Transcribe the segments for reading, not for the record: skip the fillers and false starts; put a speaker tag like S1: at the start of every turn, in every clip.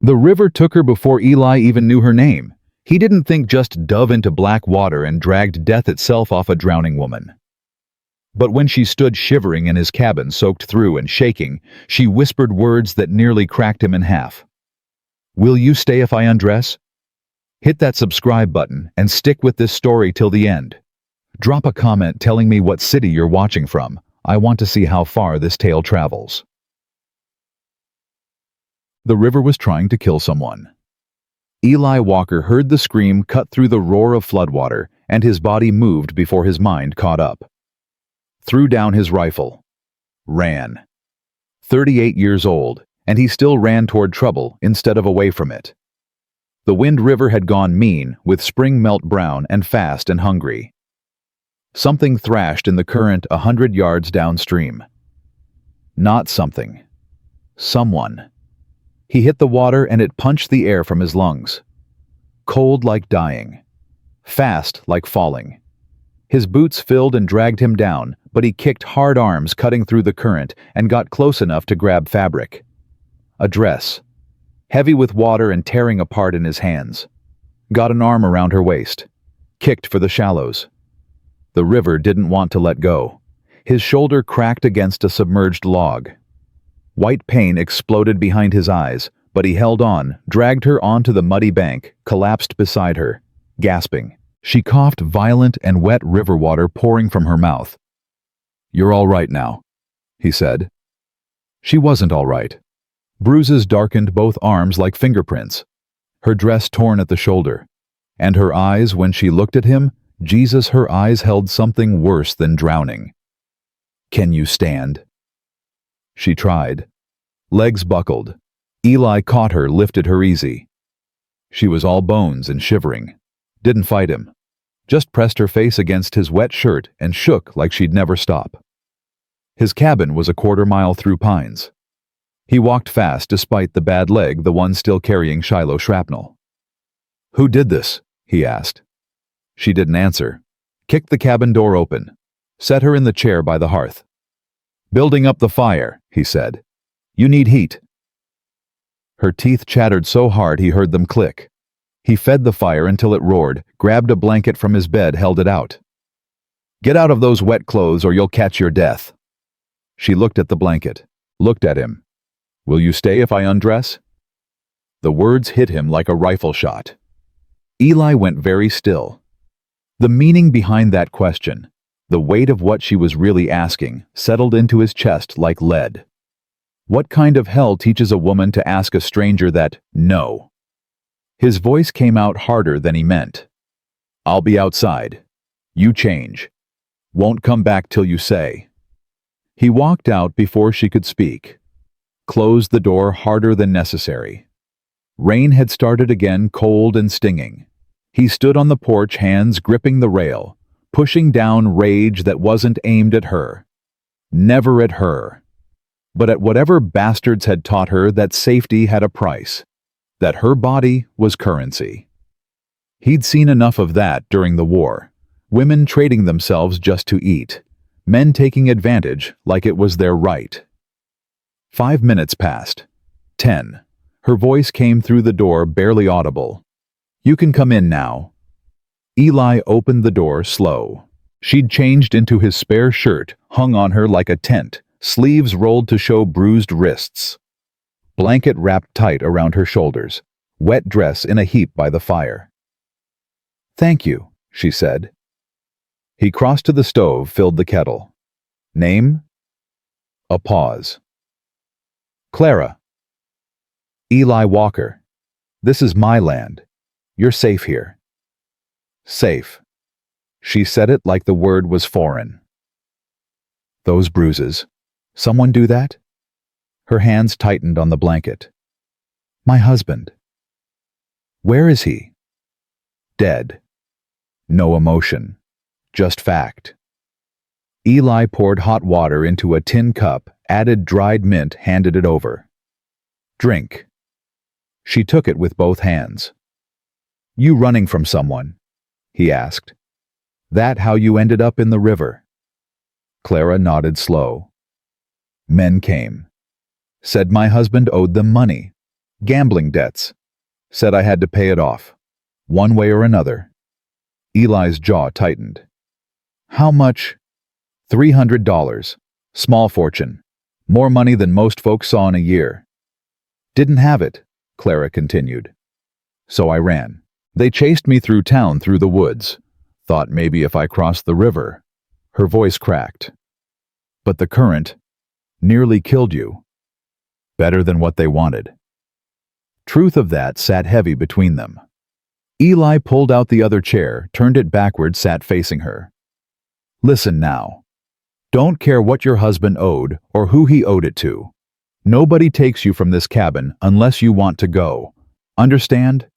S1: The river took her before Eli even knew her name. He didn't think just dove into black water and dragged death itself off a drowning woman. But when she stood shivering in his cabin, soaked through and shaking, she whispered words that nearly cracked him in half. "Will you stay if I undress?" Hit that subscribe button and stick with this story till the end. Drop a comment telling me what city you're watching from. I want to see how far this tale travels. The river was trying to kill someone. Eli Walker heard the scream cut through the roar of floodwater, and his body moved before his mind caught up. Threw down his rifle. Ran. 38 years old, and he still ran toward trouble instead of away from it. The Wind River had gone mean, with spring melt brown and fast and hungry. Something thrashed in the current 100 yards downstream. Not something. Someone. He hit the water and it punched the air from his lungs. Cold like dying. Fast like falling. His boots filled and dragged him down, but he kicked hard arms cutting through the current and got close enough to grab fabric. A dress. Heavy with water and tearing apart in his hands. Got an arm around her waist. Kicked for the shallows. The river didn't want to let go. His shoulder cracked against a submerged log. White pain exploded behind his eyes, but he held on, dragged her onto the muddy bank, collapsed beside her, gasping. She coughed violent and wet river water pouring from her mouth. "You're all right now," he said. She wasn't all right. Bruises darkened both arms like fingerprints. Her dress torn at the shoulder. And her eyes, when she looked at him, Jesus, her eyes held something worse than drowning. "Can you stand?" She tried. Legs buckled. Eli caught her, lifted her easy. She was all bones and shivering. Didn't fight him. Just pressed her face against his wet shirt and shook like she'd never stop. His cabin was a quarter-mile through pines. He walked fast despite the bad leg, the one still carrying Shiloh shrapnel. "Who did this?" he asked. She didn't answer. Kicked the cabin door open. Set her in the chair by the hearth. "Building up the fire," he said. "You need heat." Her teeth chattered so hard he heard them click. He fed the fire until it roared, grabbed a blanket from his bed, held it out. "Get out of those wet clothes or you'll catch your death." She looked at the blanket, looked at him. "Will you stay if I undress?" The words hit him like a rifle shot. Eli went very still. The meaning behind that question, the weight of what she was really asking, settled into his chest like lead. What kind of hell teaches a woman to ask a stranger that, no? His voice came out harder than he meant. "I'll be outside. You change. Won't come back till you say." He walked out before she could speak. Closed the door harder than necessary. Rain had started again, cold and stinging. He stood on the porch, hands gripping the rail, pushing down rage that wasn't aimed at her. Never at her. But at whatever bastards had taught her that safety had a price, that her body was currency. He'd seen enough of that during the war. Women trading themselves just to eat. Men taking advantage like it was their right. 5 minutes passed. 10. Her voice came through the door, barely audible. "You can come in now." Eli opened the door slow. She'd changed into his spare shirt, hung on her like a tent, sleeves rolled to show bruised wrists. Blanket wrapped tight around her shoulders, wet dress in a heap by the fire. "Thank you," she said. He crossed to the stove, filled the kettle. "Name?" A pause. "Clara." "Eli Walker. This is my land. You're safe here." "Safe." She said it like the word was foreign. "Those bruises. Someone do that?" Her hands tightened on the blanket. "My husband." "Where is he?" "Dead." No emotion. Just fact. Eli poured hot water into a tin cup, added dried mint, handed it over. "Drink." She took it with both hands. "You running from someone?" he asked. "That how you ended up in the river?" Clara nodded slow. "Men came. Said my husband owed them money. Gambling debts. Said I had to pay it off. One way or another. Eli's jaw tightened. How much? $300. Small fortune. More money than most folks saw in a year. Didn't have it, Clara continued. So I ran. They chased me through town through the woods. Thought maybe if I crossed the river. Her voice cracked. But the current nearly killed you. Better than what they wanted. Truth of that sat heavy between them. Eli pulled out the other chair, turned it backward, sat facing her. Listen now. Don't care what your husband owed or who he owed it to. Nobody takes you from this cabin unless you want to go. Understand?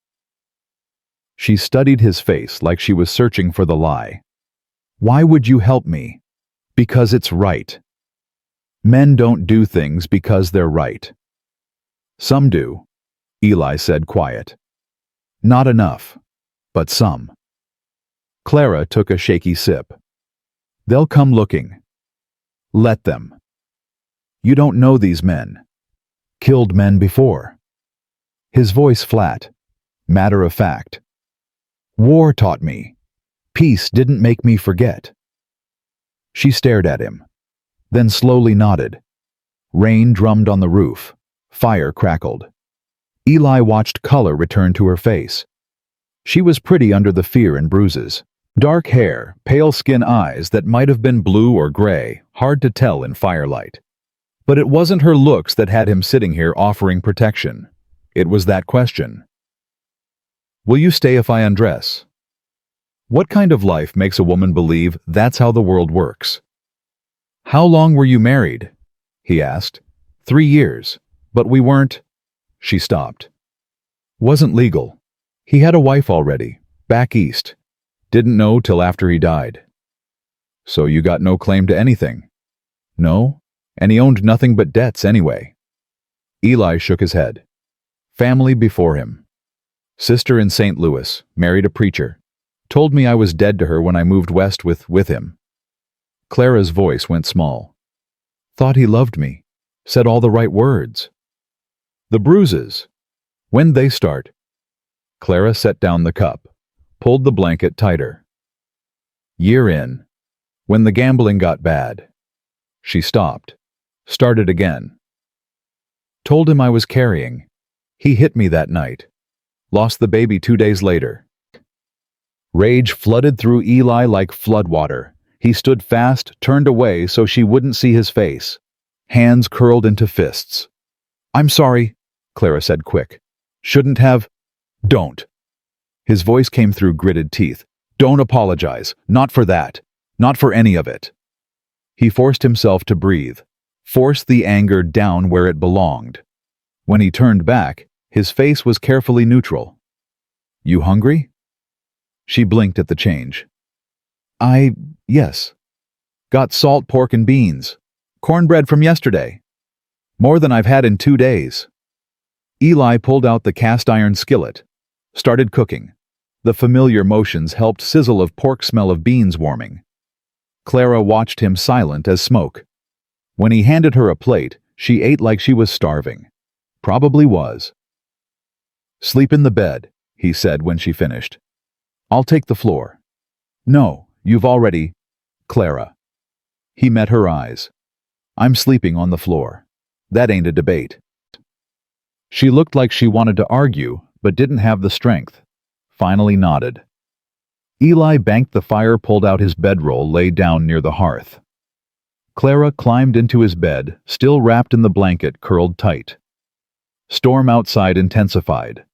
S1: She studied his face like she was searching for the lie. Why would you help me? Because it's right. Men don't do things because they're right. Some do, Eli said quiet. Not enough, but some. Clara took a shaky sip. They'll come looking. Let them. You don't know these men. Killed men before. His voice flat, matter of fact. War taught me. Peace didn't make me forget. She stared at him, then slowly nodded. Rain drummed on the roof. Fire crackled. Eli watched color return to her face. She was pretty under the fear and bruises. Dark hair, pale skin, eyes that might have been blue or gray, hard to tell in firelight. But it wasn't her looks that had him sitting here offering protection. It was that question. Will you stay if I undress? What kind of life makes a woman believe that's how the world works? How long were you married? He asked. 3 years. But we weren't. She stopped. Wasn't legal. He had a wife already, back east. Didn't know till after he died. So you got no claim to anything? No, and he owned nothing but debts anyway. Eli shook his head. Family before him. Sister in St. Louis, married a preacher. Told me I was dead to her when I moved west with him. Clara's voice went small. Thought he loved me. Said all the right words. The bruises. When'd they start? Clara set down the cup, pulled the blanket tighter. Year in. When the gambling got bad. She stopped. Started again. Told him I was carrying. He hit me that night. Lost the baby 2 days later. Rage flooded through Eli like floodwater. He stood fast, turned away so she wouldn't see his face. Hands curled into fists. I'm sorry, Clara said quick. Shouldn't have. Don't. His voice came through gritted teeth. Don't apologize. Not for that. Not for any of it. He forced himself to breathe. Forced the anger down where it belonged. When he turned back, his face was carefully neutral. You hungry? She blinked at the change. Yes. Got salt pork and beans. Cornbread from yesterday. More than I've had in 2 days. Eli pulled out the cast iron skillet. Started cooking. The familiar motions helped sizzle of pork, smell of beans warming. Clara watched him silent as smoke. When he handed her a plate, she ate like she was starving. Probably was. Sleep in the bed, he said when she finished. I'll take the floor. No, you've already... Clara. He met her eyes. I'm sleeping on the floor. That ain't a debate. She looked like she wanted to argue, but didn't have the strength. Finally nodded. Eli banked the fire, pulled out his bedroll, lay down near the hearth. Clara climbed into his bed, still wrapped in the blanket, curled tight. Storm outside intensified.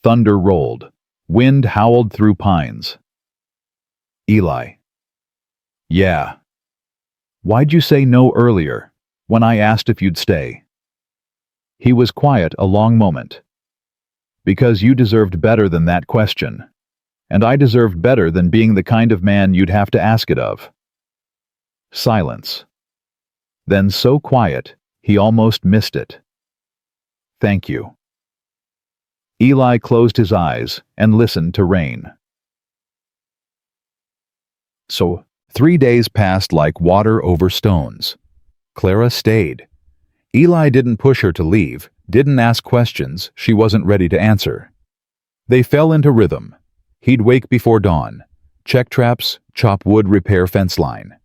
S1: Thunder rolled. Wind howled through pines. Eli. Yeah. Why'd you say no earlier, when I asked if you'd stay? He was quiet a long moment. Because you deserved better than that question. And I deserved better than being the kind of man you'd have to ask it of. Silence. Then so quiet, he almost missed it. Thank you. Eli closed his eyes and listened to rain. So, 3 days passed like water over stones. Clara stayed. Eli didn't push her to leave, Didn't ask questions she wasn't ready to answer. They fell into rhythm. He'd wake before dawn, check traps, chop wood, repair fence line.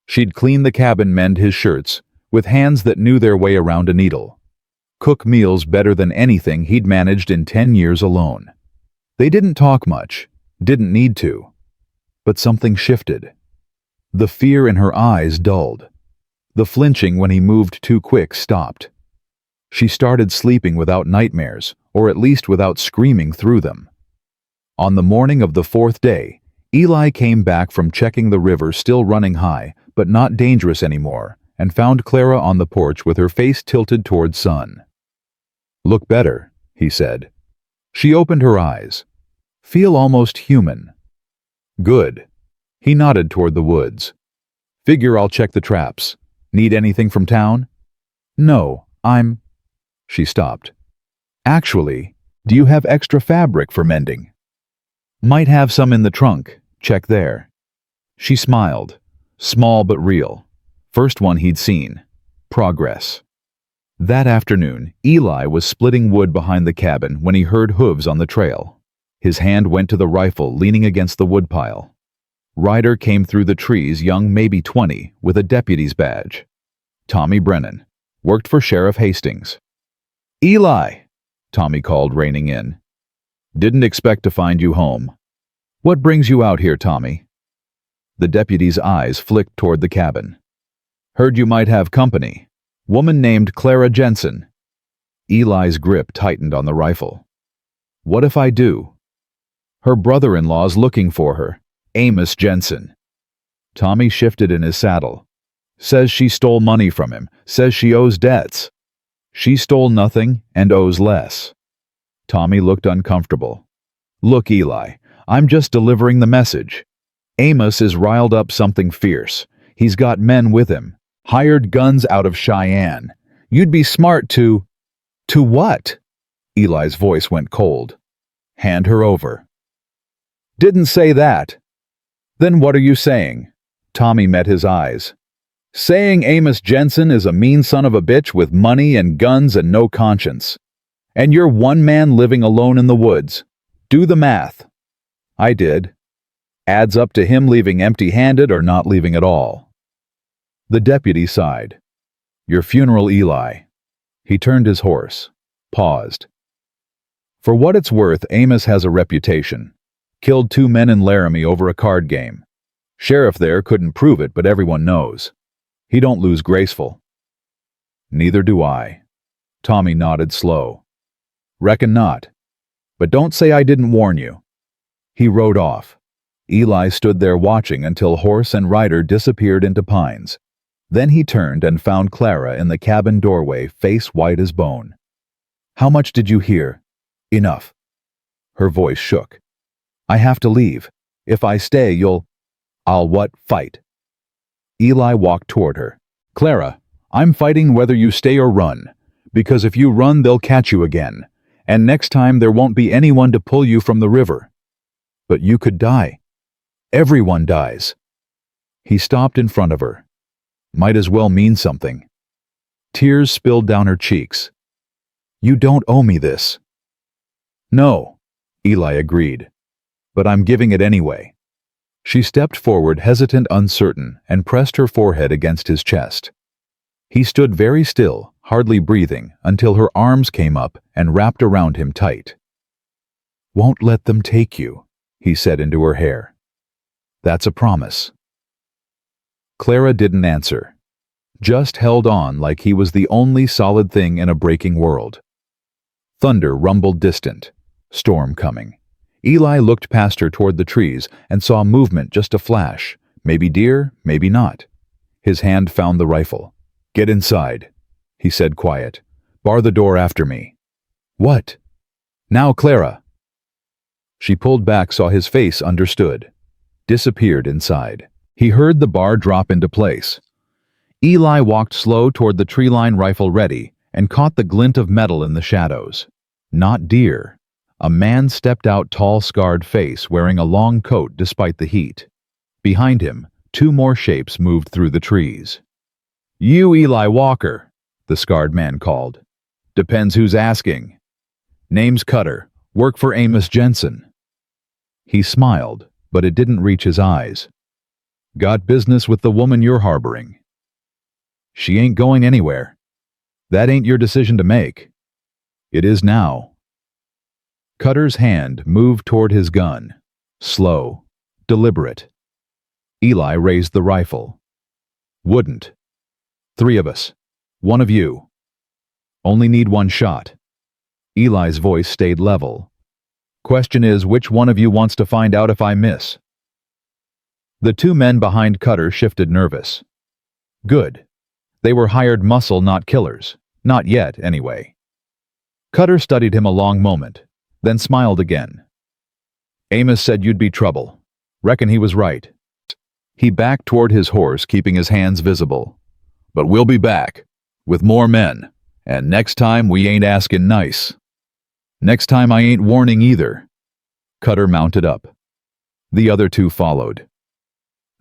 S1: She'd clean the cabin, mend his shirts, with hands that knew their way around a needle. Cook meals better than anything he'd managed in 10 years alone. They didn't talk much, didn't need to. But something shifted. The fear in her eyes dulled. The flinching when he moved too quick stopped. She started sleeping without nightmares, or at least without screaming through them. On the morning of the 4th day, Eli came back from checking the river, still running high, but not dangerous anymore, and found Clara on the porch with her face tilted toward sun. "Look better," he said. She opened her eyes. "Feel almost human." "Good." He nodded toward the woods. "Figure I'll check the traps. Need anything from town?" "No, I'm—" She stopped. "Actually, do you have extra fabric for mending?" "Might have some in the trunk. Check there." She smiled. Small but real. First one he'd seen. Progress. That afternoon, Eli was splitting wood behind the cabin when he heard hooves on the trail. His hand went to the rifle leaning against the woodpile. Rider came through the trees, young, maybe 20, with a deputy's badge. Tommy Brennan. Worked for Sheriff Hastings. "Eli," Tommy called, reining in. "Didn't expect to find you home. What brings you out here, Tommy?" The deputy's eyes flicked toward the cabin. "Heard you might have company. Woman named Clara Jensen." Eli's grip tightened on the rifle. "What if I do?" "Her brother-in-law's looking for her. Amos Jensen." Tommy shifted in his saddle. "Says she stole money from him. Says she owes debts." "She stole nothing and owes less." Tommy looked uncomfortable. "Look, Eli, I'm just delivering the message. Amos is riled up something fierce. He's got men with him. Hired guns out of Cheyenne. You'd be smart to—" "To what?" Eli's voice went cold. "Hand her over." "Didn't say that." "Then what are you saying?" Tommy met his eyes. "Saying Amos Jensen is a mean son of a bitch with money and guns and no conscience. And you're one man living alone in the woods. Do the math." I did. Adds up to him leaving empty-handed or not leaving at all. The deputy sighed. "Your funeral, Eli." He turned his horse. Paused. "For what it's worth, Amos has a reputation. Killed 2 men in Laramie over a card game. Sheriff there couldn't prove it, but everyone knows. He don't lose graceful." "Neither do I." Tommy nodded slow. "Reckon not. But don't say I didn't warn you." He rode off. Eli stood there watching until horse and rider disappeared into pines. Then he turned and found Clara in the cabin doorway, face white as bone. "How much did you hear?" "Enough." Her voice shook. "I have to leave. If I stay, you'll—" "I'll what? Fight." Eli walked toward her. "Clara, I'm fighting whether you stay or run. Because if you run, they'll catch you again. And next time there won't be anyone to pull you from the river." "But you could die." "Everyone dies." He stopped in front of her. Might as well mean something. Tears spilled down her cheeks. "You don't owe me this." "No," Eli agreed. "But I'm giving it anyway." She stepped forward, hesitant, uncertain, and pressed her forehead against his chest. He stood very still, hardly breathing, until her arms came up and wrapped around him tight. "Won't let them take you," he said into her hair. "That's a promise." Clara didn't answer. Just held on like he was the only solid thing in a breaking world. Thunder rumbled distant. Storm coming. Eli looked past her toward the trees and saw movement, just a flash. Maybe deer, maybe not. His hand found the rifle. "Get inside," he said, quiet. "Bar the door after me." "What?" "Now, Clara." She pulled back, saw his face, understood. Disappeared inside. He heard the bar drop into place. Eli walked slow toward the tree-line, rifle ready, and caught the glint of metal in the shadows. Not deer. A man stepped out, tall, scarred face, wearing a long coat despite the heat. Behind him, 2 more shapes moved through the trees. "You Eli Walker," the scarred man called. Depends who's asking. Name's Cutter. Work for Amos Jensen. He smiled, but it didn't reach his eyes. Got business with the woman you're harboring. She ain't going anywhere. That ain't your decision to make. It is now. Cutter's hand moved toward his gun. Slow, deliberate. Eli raised the rifle. Wouldn't. 3 of us. 1 of you. Only need 1 shot. Eli's voice stayed level. Question is, which one of you wants to find out if I miss? The 2 men behind Cutter shifted nervous. Good. They were hired muscle, not killers. Not yet, anyway. Cutter studied him a long moment, then smiled again. Amos said you'd be trouble. Reckon he was right. He backed toward his horse, keeping his hands visible. But we'll be back, with more men, and next time we ain't asking nice. Next time I ain't warning either. Cutter mounted up. The other 2 followed.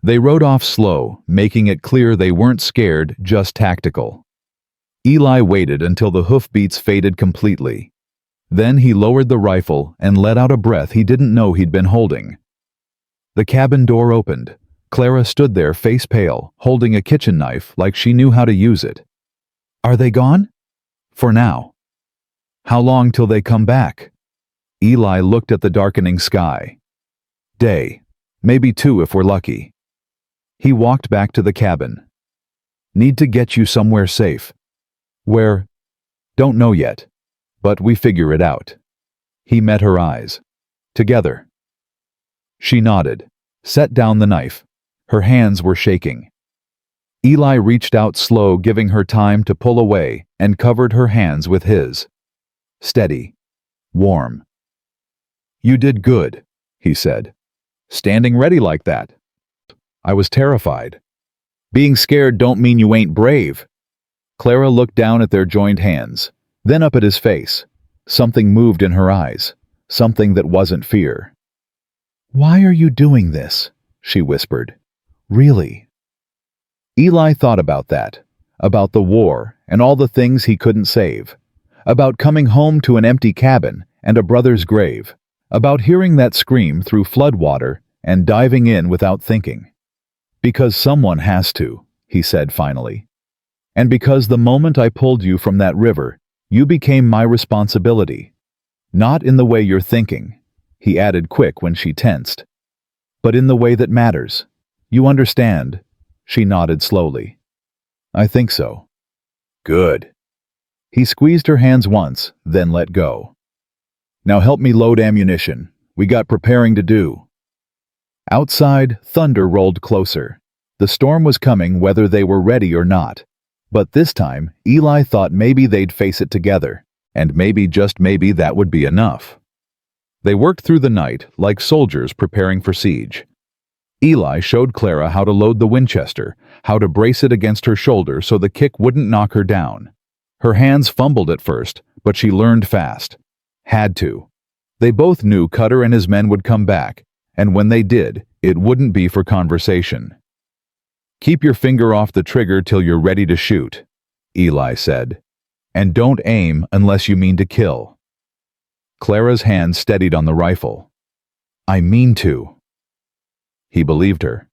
S1: They rode off slow, making it clear they weren't scared, just tactical. Eli waited until the hoofbeats faded completely. Then he lowered the rifle and let out a breath he didn't know he'd been holding. The cabin door opened. Clara stood there, face pale, holding a kitchen knife like she knew how to use it. Are they gone? For now. How long till they come back? Eli looked at the darkening sky. Day. Maybe 2 if we're lucky. He walked back to the cabin. Need to get you somewhere safe. Where? Don't know yet. But we figure it out. He met her eyes. Together. She nodded, set down the knife. Her hands were shaking. Eli reached out slow, giving her time to pull away, and covered her hands with his. Steady. Warm. You did good, he said. Standing ready like that. I was terrified. Being scared don't mean you ain't brave. Clara looked down at their joined hands, then up at his face. Something moved in her eyes, something that wasn't fear. Why are you doing this? She whispered. Really? Eli thought about that, about the war and all the things he couldn't save, about coming home to an empty cabin and a brother's grave, about hearing that scream through floodwater and diving in without thinking. Because someone has to, he said finally. And because the moment I pulled you from that river, you became my responsibility. Not in the way you're thinking, he added quick when she tensed, but in the way that matters. You understand? She nodded slowly. I think so. Good. He squeezed her hands once, then let go. Now help me load ammunition. We got preparing to do. Outside, thunder rolled closer. The storm was coming whether they were ready or not. But this time, Eli thought maybe they'd face it together, and maybe, just maybe, that would be enough. They worked through the night like soldiers preparing for siege. Eli showed Clara how to load the Winchester, how to brace it against her shoulder so the kick wouldn't knock her down. Her hands fumbled at first, but she learned fast. Had to. They both knew Cutter and his men would come back, and when they did, it wouldn't be for conversation. Keep your finger off the trigger till you're ready to shoot, Eli said. And don't aim unless you mean to kill. Clara's hand steadied on the rifle. I mean to. He believed her.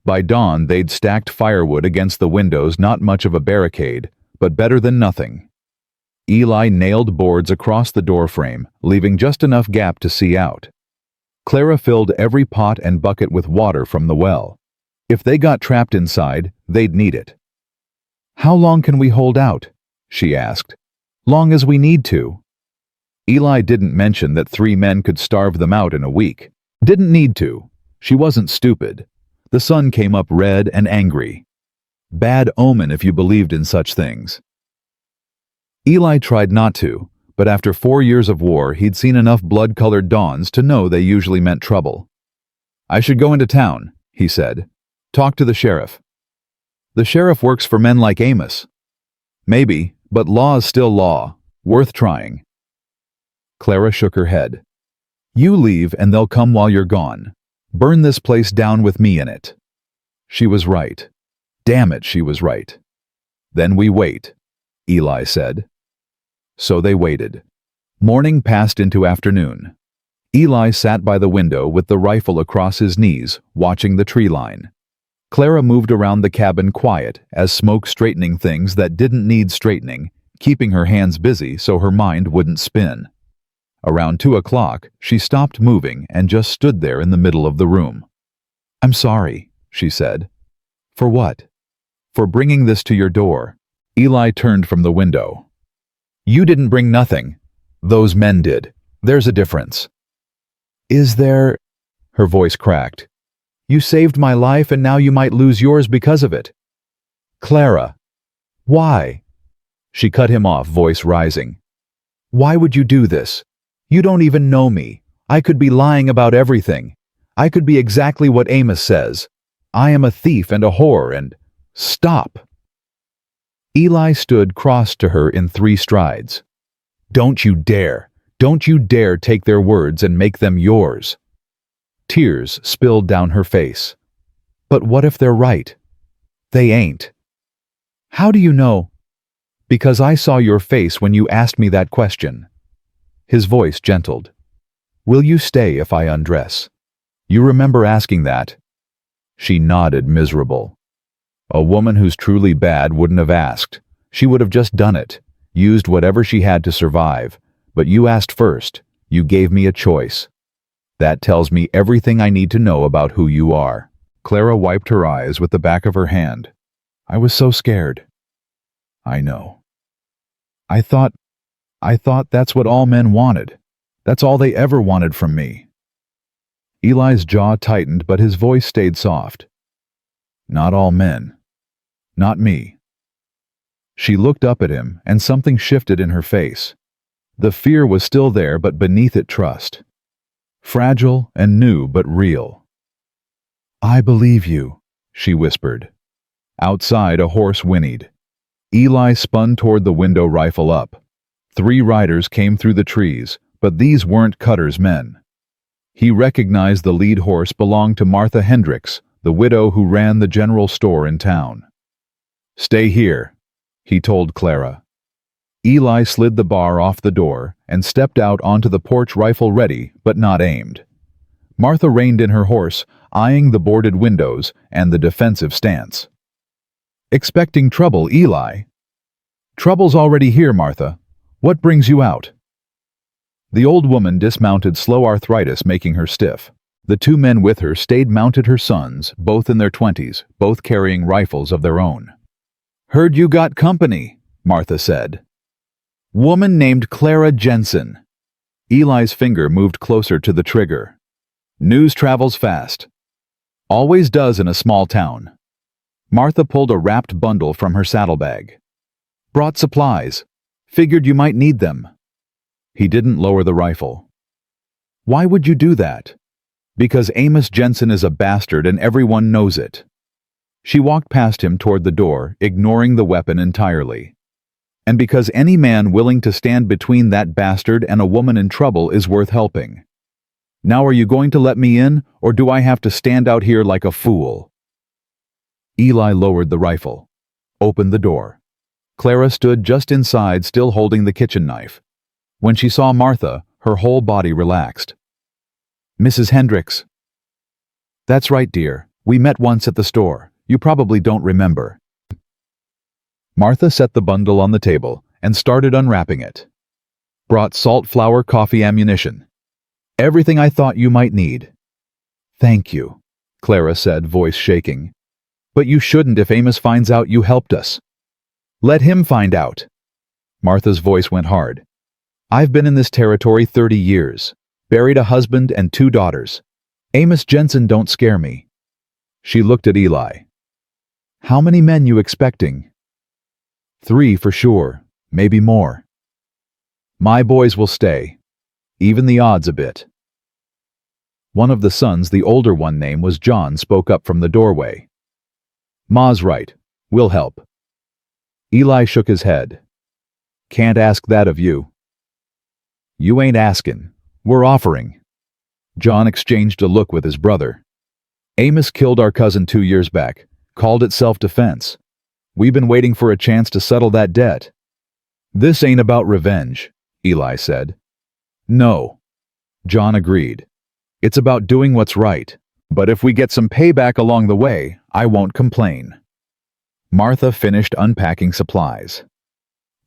S1: By dawn, they'd stacked firewood against the windows, not much of a barricade, but better than nothing. Eli nailed boards across the doorframe, leaving just enough gap to see out. Clara filled every pot and bucket with water from the well. If they got trapped inside, they'd need it. How long can we hold out? She asked. Long as we need to. Eli didn't mention that 3 men could starve them out in a week. Didn't need to. She wasn't stupid. The sun came up red and angry. Bad omen if you believed in such things. Eli tried not to, but after 4 years of war, he'd seen enough blood-colored dawns to know they usually meant trouble. I should go into town, he said. Talk to the sheriff. The sheriff works for men like Amos. Maybe, but law's still law. Worth trying. Clara shook her head. You leave and they'll come while you're gone. Burn this place down with me in it. She was right. Damn it, she was right. Then we wait, Eli said. So they waited. Morning passed into afternoon. Eli sat by the window with the rifle across his knees, watching the tree line. Clara moved around the cabin quiet as smoke straightening things that didn't need straightening, keeping her hands busy so her mind wouldn't spin. Around 2 o'clock, she stopped moving and just stood there in the middle of the room. "I'm sorry," she said. "For what?" "For bringing this to your door." Eli turned from the window. "You didn't bring nothing. Those men did. There's a difference." "Is there?" Her voice cracked. "You saved my life and now you might lose yours because of it." "Clara." "Why?" She cut him off, voice rising. "Why would you do this? You don't even know me. I could be lying about everything. I could be exactly what Amos says. I am a thief and a whore and—" "Stop!" Eli stood crossed to her in 3 strides. "Don't you dare! Don't you dare take their words and make them yours." Tears spilled down her face. "But what if they're right?" "They ain't." "How do you know?" "Because I saw your face when you asked me that question." His voice gentled. "Will you stay if I undress? You remember asking that?" She nodded, miserable. A woman who's truly bad wouldn't have asked. She would have just done it, used whatever she had to survive. But you asked first. You gave me a choice. That tells me everything I need to know about who you are." Clara wiped her eyes with the back of her hand. "I was so scared." "I know. I thought that's what all men wanted. That's all they ever wanted from me." Eli's jaw tightened, but his voice stayed soft. "Not all men. Not me." She looked up at him, and something shifted in her face. The fear was still there, but beneath it trust. Fragile and new, but real. "I believe you," she whispered. Outside, a horse whinnied. Eli spun toward the window, rifle up. 3 riders came through the trees, but these weren't Cutter's men. He recognized the lead horse belonged to Martha Hendricks, the widow who ran the general store in town. "Stay here," he told Clara. Eli slid the bar off the door and stepped out onto the porch, rifle ready but not aimed. Martha reined in her horse, eyeing the boarded windows and the defensive stance. "Expecting trouble, Eli?" "Trouble's already here, Martha. What brings you out?" The old woman dismounted, slow arthritis making her stiff. The 2 men with her stayed mounted, her sons, both in their 20s, both carrying rifles of their own. "Heard you got company," Martha said. "Woman named Clara Jensen." Eli's finger moved closer to the trigger. "News travels fast. Always does in a small town." Martha pulled a wrapped bundle from her saddlebag. "Brought supplies. Figured you might need them." He didn't lower the rifle. "Why would you do that?" "Because Amos Jensen is a bastard and everyone knows it." She walked past him toward the door, ignoring the weapon entirely. "And because any man willing to stand between that bastard and a woman in trouble is worth helping. Now are you going to let me in, or do I have to stand out here like a fool?" Eli lowered the rifle. Opened the door. Clara stood just inside, still holding the kitchen knife. When she saw Martha, her whole body relaxed. "Mrs. Hendricks." "That's right, dear. We met once at the store. You probably don't remember." Martha set the bundle on the table and started unwrapping it. "Brought salt, flour, coffee, ammunition. Everything I thought you might need." "Thank you," Clara said, voice shaking. "But you shouldn't if Amos finds out you helped us." "Let him find out." Martha's voice went hard. "I've been in this territory 30 years. Buried a husband and 2 daughters. Amos Jensen don't scare me." She looked at Eli. "How many men you expecting?" 3 for sure, maybe more. "My boys will stay. Even the odds a bit." One of the sons, the older one, name was John, spoke up from the doorway. "Ma's right. We'll help." Eli shook his head. "Can't ask that of you." "You ain't asking. We're offering." John exchanged a look with his brother. "Amos killed our cousin 2 years back, called it self-defense. We've been waiting for a chance to settle that debt." This ain't about revenge, Eli said. No, John agreed. It's about doing what's right, but if we get some payback along the way, I won't complain. Martha finished unpacking supplies.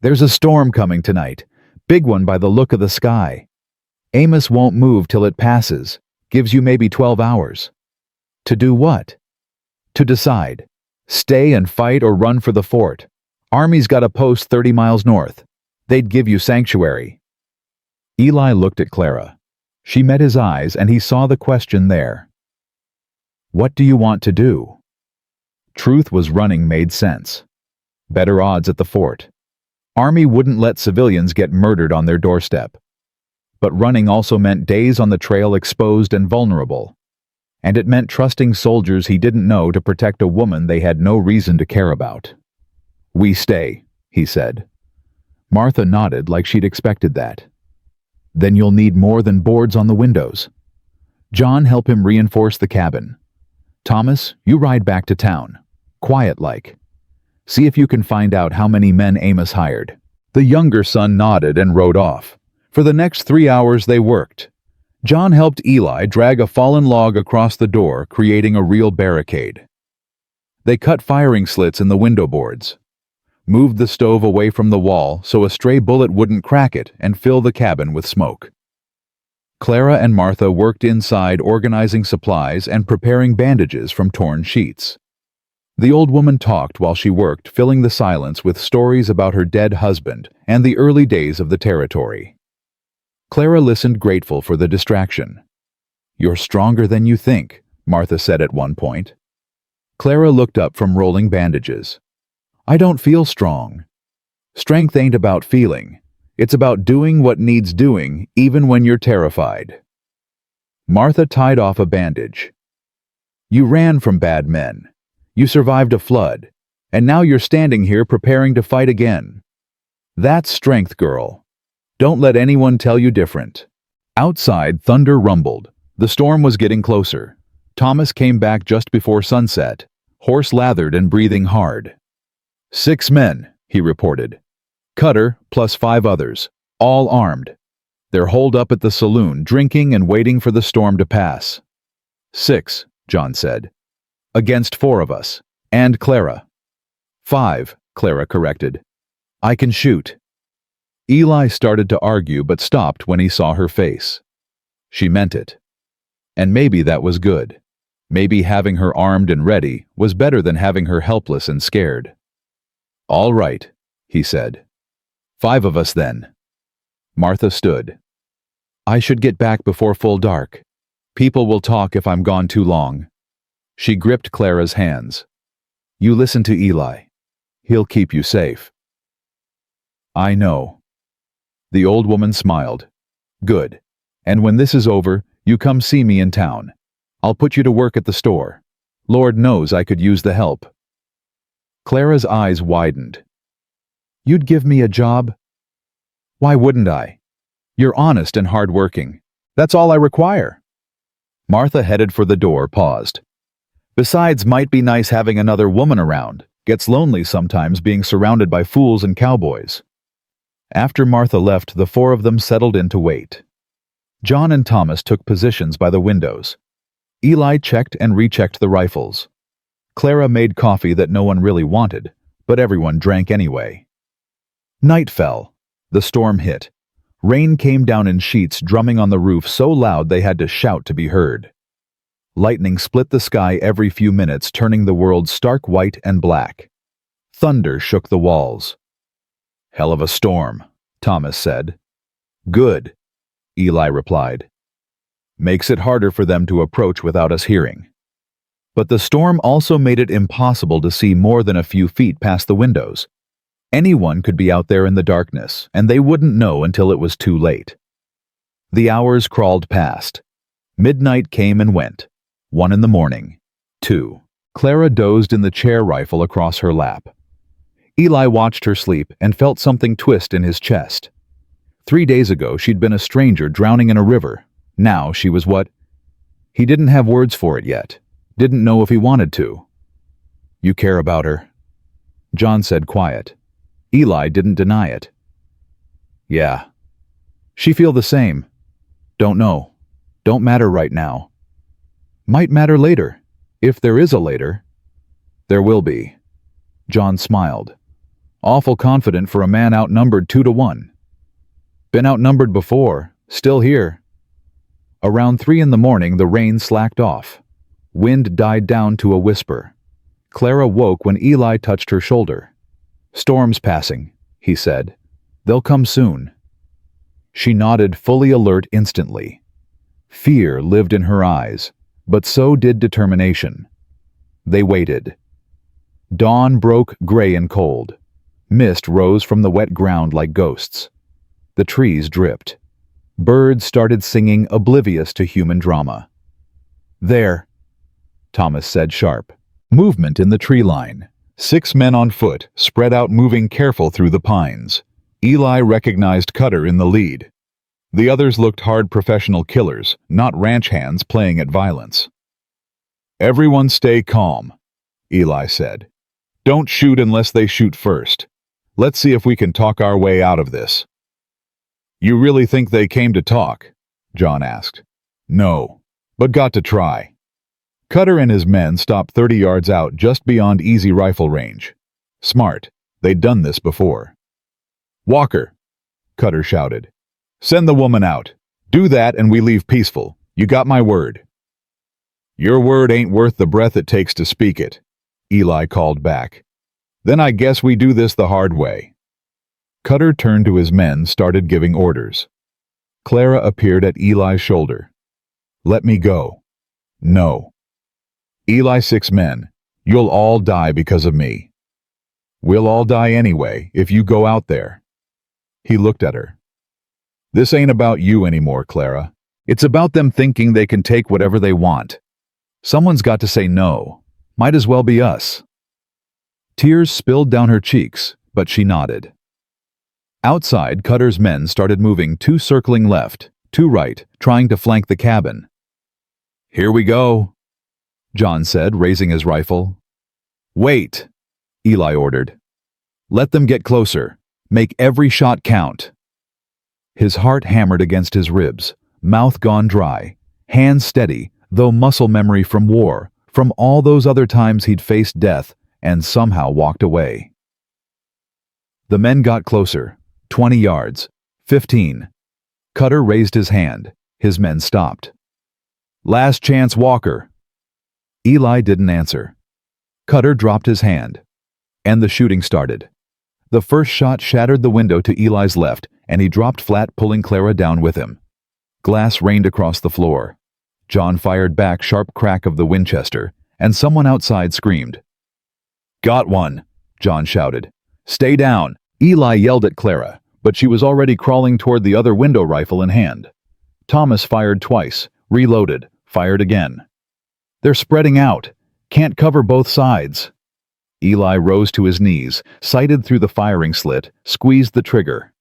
S1: There's a storm coming tonight, big one by the look of the sky. Amos won't move till it passes, gives you maybe 12 hours. To do what? To decide. Stay and fight or run for the fort. Army's got a post 30 miles north. They'd give you sanctuary. Eli looked at Clara. She met his eyes and he saw the question there. What do you want to do? Truth was running made sense. Better odds at the fort. Army wouldn't let civilians get murdered on their doorstep. But running also meant days on the trail exposed and vulnerable. And it meant trusting soldiers he didn't know to protect a woman they had no reason to care about. We stay, he said. Martha nodded like she'd expected that. Then you'll need more than boards on the windows. John helped him reinforce the cabin. Thomas, you ride back to town. Quiet-like. See if you can find out how many men Amos hired. The younger son nodded and rode off. For the next 3 hours they worked. John helped Eli drag a fallen log across the door, creating a real barricade. They cut firing slits in the window boards. Moved the stove away from the wall so a stray bullet wouldn't crack it and fill the cabin with smoke. Clara and Martha worked inside organizing supplies and preparing bandages from torn sheets. The old woman talked while she worked, filling the silence with stories about her dead husband and the early days of the territory. Clara listened, grateful for the distraction. You're stronger than you think, Martha said at one point. Clara looked up from rolling bandages. I don't feel strong. Strength ain't about feeling. It's about doing what needs doing, even when you're terrified. Martha tied off a bandage. You ran from bad men. You survived a flood. And now you're standing here preparing to fight again. That's strength, girl. Don't let anyone tell you different. Outside, thunder rumbled. The storm was getting closer. Thomas came back just before sunset, horse-lathered and breathing hard. 6 men, he reported. Cutter plus 5 others, all armed. They're holed up at the saloon, drinking and waiting for the storm to pass. 6, John said. Against 4 of us. And Clara. 5, Clara corrected. I can shoot. Eli started to argue but stopped when he saw her face. She meant it. And maybe that was good. Maybe having her armed and ready was better than having her helpless and scared. All right, he said. 5 of us then. Martha stood. I should get back before full dark. People will talk if I'm gone too long. She gripped Clara's hands. You listen to Eli. He'll keep you safe. I know. The old woman smiled. Good. And when this is over, you come see me in town. I'll put you to work at the store. Lord knows I could use the help. Clara's eyes widened. You'd give me a job? Why wouldn't I? You're honest and hardworking. That's all I require. Martha headed for the door, paused. Besides, might be nice having another woman around. Gets lonely sometimes being surrounded by fools and cowboys. After Martha left, the 4 of them settled in to wait. John and Thomas took positions by the windows. Eli checked and rechecked the rifles. Clara made coffee that no one really wanted, but everyone drank anyway. Night fell. The storm hit. Rain came down in sheets, drumming on the roof so loud they had to shout to be heard. Lightning split the sky every few minutes, turning the world stark white and black. Thunder shook the walls. Hell of a storm, Thomas said. Good, Eli replied. Makes it harder for them to approach without us hearing. But the storm also made it impossible to see more than a few feet past the windows. Anyone could be out there in the darkness, and they wouldn't know until it was too late. The hours crawled past. Midnight came and went. 1 in the morning. 2. Clara dozed in the chair rifle across her lap. Eli watched her sleep and felt something twist in his chest. 3 days ago, she'd been a stranger drowning in a river. Now she was what? He didn't have words for it yet. Didn't know if he wanted to. You care about her, John said quiet. Eli didn't deny it. Yeah. She feel the same. Don't know. Don't matter right now. Might matter later. If there is a later. There will be. John smiled. Awful confident for a man outnumbered 2-1. Been outnumbered before. Still here. Around 3 in the morning, the rain slacked off. Wind died down to a whisper. Clara woke when Eli touched her shoulder. Storm's passing, he said. They'll come soon. She nodded, fully alert instantly. Fear lived in her eyes, but so did determination. They waited. Dawn broke gray and cold. Mist rose from the wet ground like ghosts. The trees dripped. Birds started singing, oblivious to human drama. There, Thomas said sharp. Movement in the tree line. 6 men on foot, spread out, moving careful through the pines. Eli recognized Cutter in the lead. The others looked hard professional killers, not ranch hands playing at violence. Everyone stay calm, Eli said. Don't shoot unless they shoot first. Let's see if we can talk our way out of this. You really think they came to talk? John asked. No, but got to try. Cutter and his men stopped 30 yards out, just beyond easy rifle range. Smart. They'd done this before. Walker, Cutter shouted. Send the woman out. Do that and we leave peaceful. You got my word. Your word ain't worth the breath it takes to speak it, Eli called back. Then I guess we do this the hard way. Cutter turned to his men, started giving orders. Clara appeared at Eli's shoulder. Let me go. No. Eli, 6 men. You'll all die because of me. We'll all die anyway if you go out there. He looked at her. This ain't about you anymore, Clara. It's about them thinking they can take whatever they want. Someone's got to say no. Might as well be us. Tears spilled down her cheeks, but she nodded. Outside, Cutter's men started moving, 2 circling left, 2 right, trying to flank the cabin. Here we go, John said, raising his rifle. Wait, Eli ordered. Let them get closer. Make every shot count. His heart hammered against his ribs, mouth gone dry, hands steady, though muscle memory from war, from all those other times he'd faced death and somehow walked away. The men got closer, 20 yards, 15. Cutter raised his hand. His men stopped. Last chance, Walker. Eli didn't answer. Cutter dropped his hand, and the shooting started. The first shot shattered the window to Eli's left, and he dropped flat, pulling Clara down with him. Glass rained across the floor. John fired back, sharp crack of the Winchester, and someone outside screamed. Got one, John shouted. Stay down. Eli yelled at Clara, but she was already crawling toward the other window, rifle in hand. Thomas fired twice, reloaded, fired again. They're spreading out. Can't cover both sides. Eli rose to his knees, sighted through the firing slit, squeezed the trigger.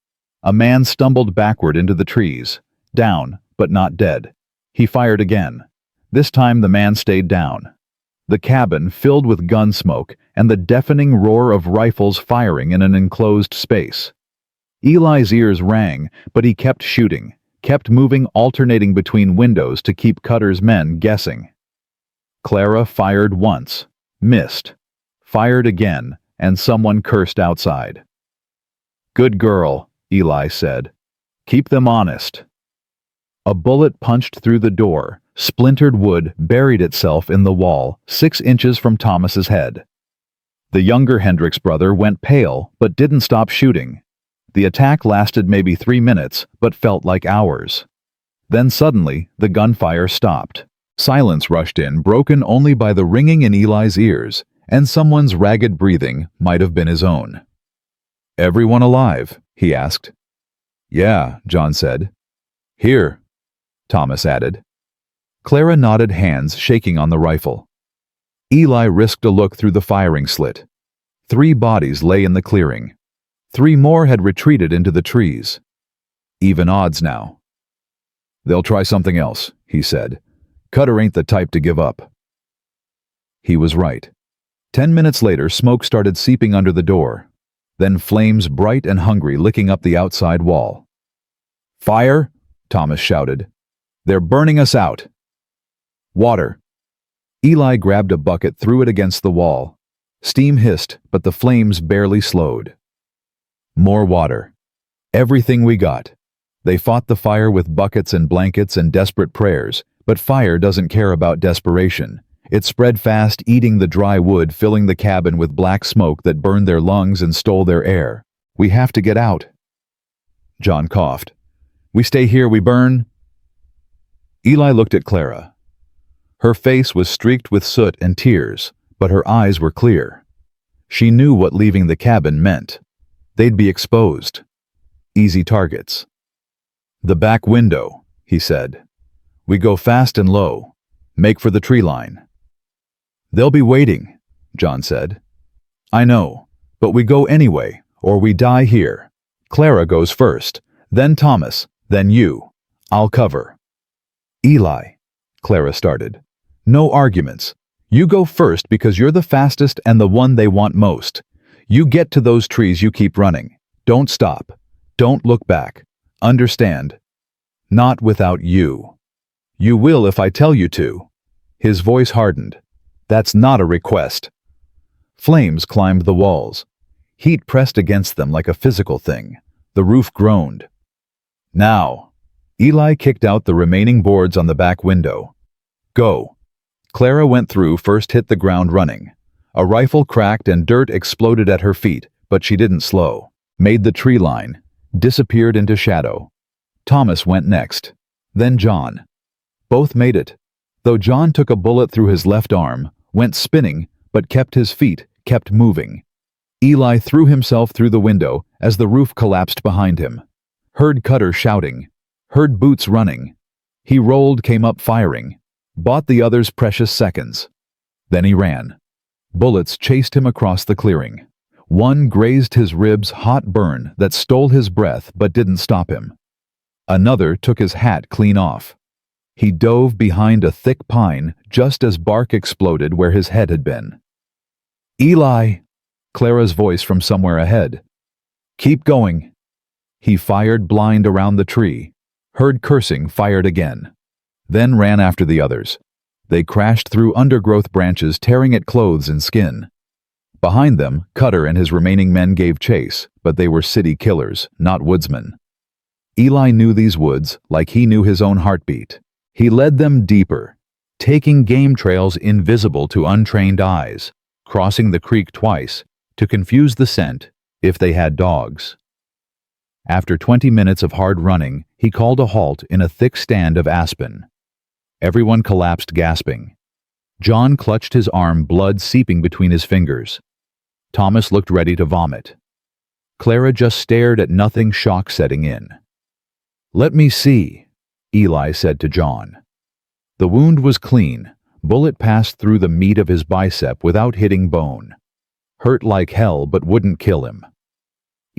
S1: A man stumbled backward into the trees, down, but not dead. He fired again. This time the man stayed down. The cabin filled with gun smoke and the deafening roar of rifles firing in an enclosed space. Eli's ears rang, but he kept shooting, kept moving, alternating between windows to keep Cutter's men guessing. Clara fired once, missed, fired again, and someone cursed outside. Good girl, Eli said. Keep them honest. A bullet punched through the door. Splintered wood buried itself in the wall, 6 inches from Thomas's head. The younger Hendricks brother went pale, but didn't stop shooting. The attack lasted maybe 3 minutes, but felt like hours. Then suddenly, the gunfire stopped. Silence rushed in, broken only by the ringing in Eli's ears, and someone's ragged breathing might have been his own. Everyone alive? He asked. Yeah, John said. Here, Thomas added. Clara nodded, hands shaking on the rifle. Eli risked a look through the firing slit. 3 bodies lay in the clearing. 3 more had retreated into the trees. Even odds now. They'll try something else, he said. Cutter ain't the type to give up. He was right. 10 minutes later, smoke started seeping under the door. then flames bright and hungry licking up the outside wall. "Fire!" Thomas shouted. "They're burning us out!" "Water!" Eli grabbed a bucket, threw it against the wall. Steam hissed, but the flames barely slowed. More water. Everything we got. They fought the fire with buckets and blankets and desperate prayers, but fire doesn't care about desperation. It spread fast, eating the dry wood, filling the cabin with black smoke that burned their lungs and stole their air. "We have to get out." John coughed. "We stay here, we burn." Eli looked at Clara. Her face was streaked with soot and tears, but her eyes were clear. She knew what leaving the cabin meant. They'd be exposed. Easy targets. "The back window," he said. "We go fast and low. Make for the tree line." "They'll be waiting," John said. "I know, but we go anyway, or we die here. Clara goes first, then Thomas, then you. I'll cover." "Eli," Clara started. "No arguments. You go first because you're the fastest and the one they want most. You get to those trees, you keep running. Don't stop. Don't look back. Understand? Not without you. You will if I tell you to." His voice hardened. "That's not a request." Flames climbed the walls. Heat pressed against them like a physical thing. The roof groaned. "Now." Eli kicked out the remaining boards on the back window. "Go." Clara went through, first hit the ground running. A rifle cracked and dirt exploded at her feet, but she didn't slow. Made the tree line. Disappeared into shadow. Thomas went next. Then John. Both made it. Though John took a bullet through his left arm, went spinning, but kept his feet, kept moving. Eli threw himself through the window as the roof collapsed behind him. Heard Cutter shouting. Heard boots running. He rolled, came up firing. Bought the others precious seconds. Then he ran. Bullets chased him across the clearing. One grazed his ribs, hot burn that stole his breath but didn't stop him. Another took his hat clean off. He dove behind a thick pine just as bark exploded where his head had been. "Eli!" Clara's voice from somewhere ahead. "Keep going." He fired blind around the tree. Heard cursing, fired again. Then ran after the others. They crashed through undergrowth branches, tearing at clothes and skin. Behind them, Cutter and his remaining men gave chase, but they were city killers, not woodsmen. Eli knew these woods like he knew his own heartbeat. He led them deeper, taking game trails invisible to untrained eyes, crossing the creek twice to confuse the scent if they had dogs. After 20 minutes of hard running, he called a halt in a thick stand of aspen. Everyone collapsed, gasping. John clutched his arm, blood seeping between his fingers. Thomas looked ready to vomit. Clara just stared at nothing, shock setting in. "Let me see," Eli said to John. The wound was clean. Bullet passed through the meat of his bicep without hitting bone. Hurt like hell, but wouldn't kill him.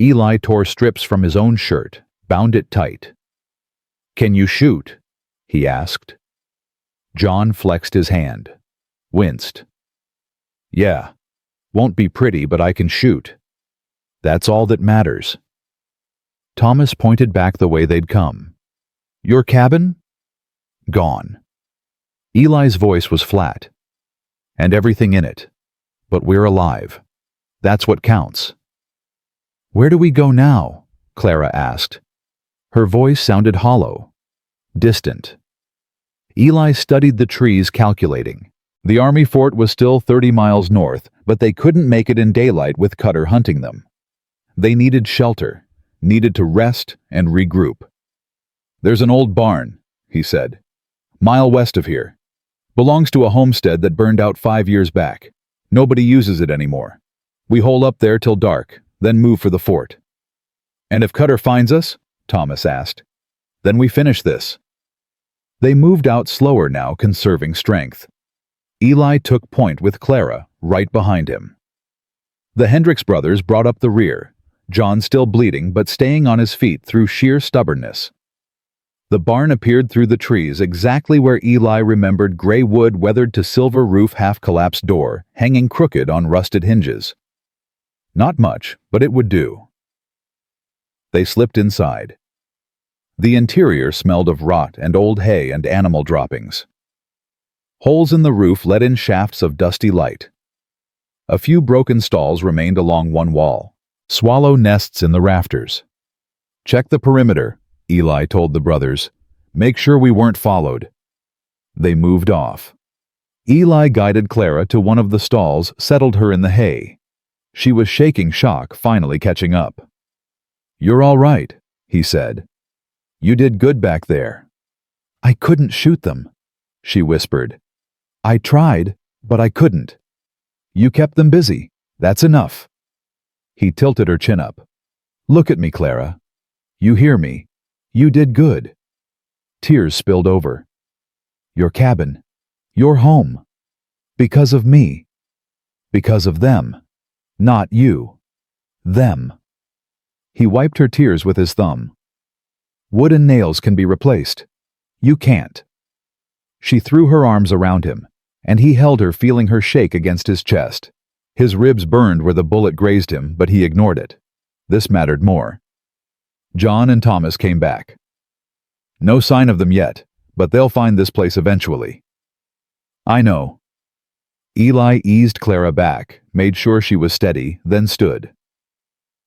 S1: Eli tore strips from his own shirt, bound it tight. "Can you shoot?" he asked. John flexed his hand. Winced. "Yeah. Won't be pretty, but I can shoot. That's all that matters." Thomas pointed back the way they'd come. "Your cabin?" "Gone." Eli's voice was flat. "And everything in it. But we're alive. That's what counts." "Where do we go now?" Clara asked. Her voice sounded hollow, distant. Eli studied the trees, calculating. The army fort was still 30 miles north, but they couldn't make it in daylight with Cutter hunting them. They needed shelter, needed to rest and regroup. "There's an old barn," he said. "Mile west of here. Belongs to a homestead that burned out 5 years back. Nobody uses it anymore. We hole up there till dark, then move for the fort." "And if Cutter finds us?" Thomas asked. "Then we finish this." They moved out slower now, conserving strength. Eli took point with Clara, right behind him. The Hendricks brothers brought up the rear, John still bleeding but staying on his feet through sheer stubbornness. The barn appeared through the trees exactly where Eli remembered, gray wood weathered to silver roof, half-collapsed door, hanging crooked on rusted hinges. Not much, but it would do. They slipped inside. The interior smelled of rot and old hay and animal droppings. Holes in the roof let in shafts of dusty light. A few broken stalls remained along one wall. Swallow nests in the rafters. Check the perimeter, Eli told the brothers. Make sure we weren't followed. They moved off. Eli guided Clara to one of the stalls, settled her in the hay. She was shaking shock, finally catching up. "You're all right," he said. "You did good back there." "I couldn't shoot them," she whispered. "I tried, but I couldn't." "You kept them busy. That's enough." He tilted her chin up. "Look at me, Clara. You hear me. You did good." Tears spilled over. "Your cabin. Your home. Because of me. Because of them. Not you. Them." He wiped her tears with his thumb. "Wood and nails can be replaced. You can't." She threw her arms around him, and he held her, feeling her shake against his chest. His ribs burned where the bullet grazed him, but he ignored it. This mattered more. John and Thomas came back. "No sign of them yet, but they'll find this place eventually." "I know." Eli eased Clara back, made sure she was steady, then stood.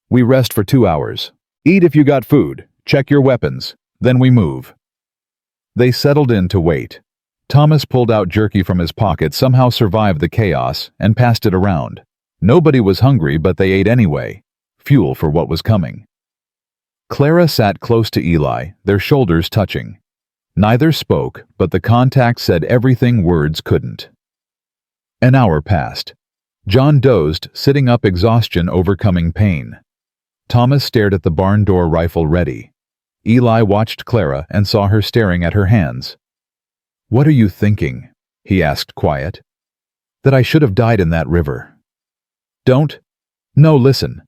S1: "We rest for 2 hours. Eat if you got food, check your weapons, then we move." They settled in to wait. Thomas pulled out jerky from his pocket, somehow survived the chaos, and passed it around. Nobody was hungry, but they ate anyway. Fuel for what was coming. Clara sat close to Eli, their shoulders touching. Neither spoke, but the contact said everything words couldn't. An hour passed. John dozed, sitting up, exhaustion overcoming pain. Thomas stared at the barn door, rifle ready. Eli watched Clara and saw her staring at her hands. "What are you thinking?" he asked, quiet. "That I should have died in that river." "Don't. No, listen."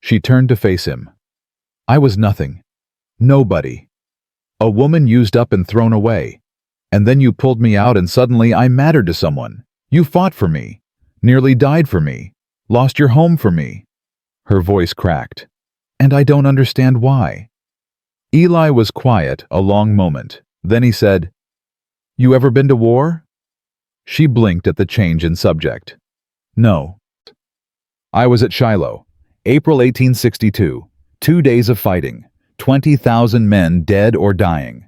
S1: She turned to face him. "I was nothing. Nobody. A woman used up and thrown away. And then you pulled me out and suddenly I mattered to someone. You fought for me. Nearly died for me. Lost your home for me." Her voice cracked. "And I don't understand why." Eli was quiet a long moment. Then he said, "You ever been to war?" She blinked at the change in subject. "No." "I was at Shiloh, April 1862. 2 days of fighting, 20,000 men dead or dying.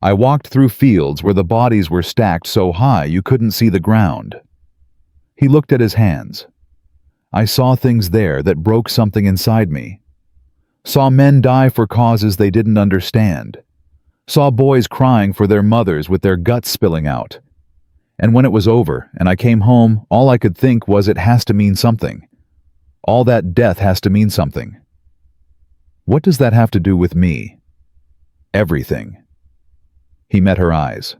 S1: I walked through fields where the bodies were stacked so high you couldn't see the ground." He looked at his hands. "I saw things there that broke something inside me. Saw men die for causes they didn't understand. Saw boys crying for their mothers with their guts spilling out. And when it was over and I came home, all I could think was it has to mean something. All that death has to mean something." "What does that have to do with me?" "Everything." He met her eyes.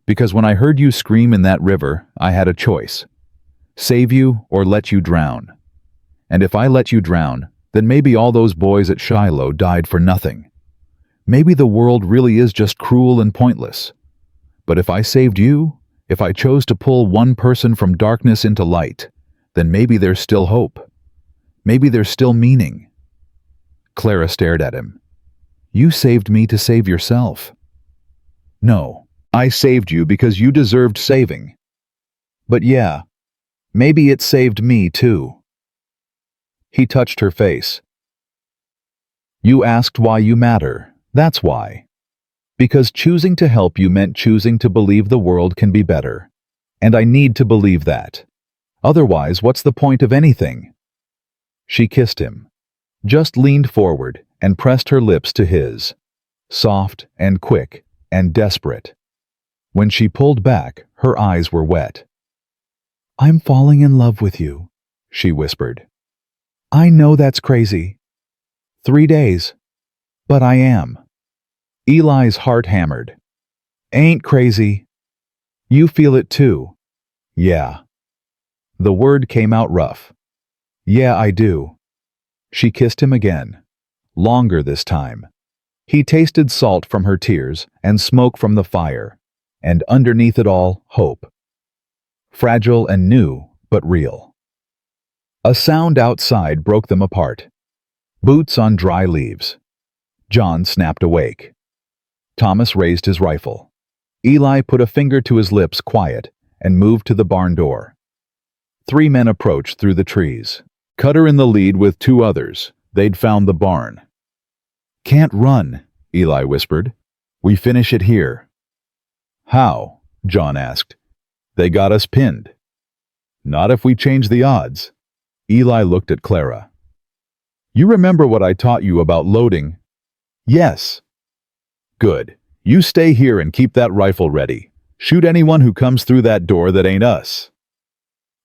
S1: "Because when I heard you scream in that river, I had a choice. Save you or let you drown. And if I let you drown, then maybe all those boys at Shiloh died for nothing. Maybe the world really is just cruel and pointless. But if I saved you, if I chose to pull one person from darkness into light, then maybe there's still hope. Maybe there's still meaning." Clara stared at him. "You saved me to save yourself." "No, I saved you because you deserved saving. But yeah, maybe it saved me too." He touched her face. "You asked why you matter. That's why. Because choosing to help you meant choosing to believe the world can be better. And I need to believe that. Otherwise, what's the point of anything?" She kissed him, just leaned forward and pressed her lips to his, soft and quick and desperate. When she pulled back, her eyes were wet. "I'm falling in love with you," she whispered. "I know that's crazy. 3 days. But I am." Eli's heart hammered. "Ain't crazy. You feel it too." "Yeah." The word came out rough. "Yeah, I do." She kissed him again, longer this time. He tasted salt from her tears and smoke from the fire, and underneath it all, hope. Fragile and new, but real. A sound outside broke them apart. Boots on dry leaves. John snapped awake. Thomas raised his rifle. Eli put a finger to his lips, quiet, and moved to the barn door. 3 men approached through the trees. Cutter in the lead with 2 others. They'd found the barn. "Can't run," Eli whispered. "We finish it here." "How?" John asked. "They got us pinned." "Not if we change the odds." Eli looked at Clara. "You remember what I taught you about loading?" "Yes." "Good. You stay here and keep that rifle ready. Shoot anyone who comes through that door that ain't us."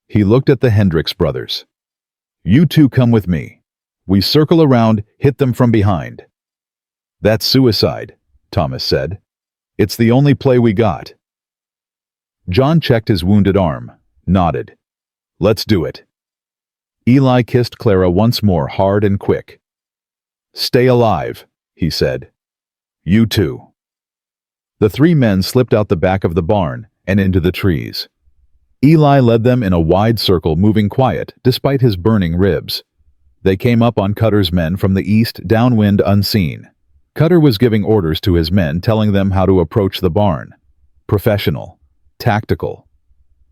S1: He looked at the Hendricks brothers. "You 2 come with me. We circle around, hit them from behind." "That's suicide," Thomas said. "It's the only play we got." John checked his wounded arm, nodded. "Let's do it." Eli kissed Clara once more, hard and quick. "Stay alive," he said. "You too." The 3 men slipped out the back of the barn and into the trees. Eli led them in a wide circle, moving quiet despite his burning ribs. They came up on Cutter's men from the east, downwind, unseen. Cutter was giving orders to his men, telling them how to approach the barn. Professional. Tactical.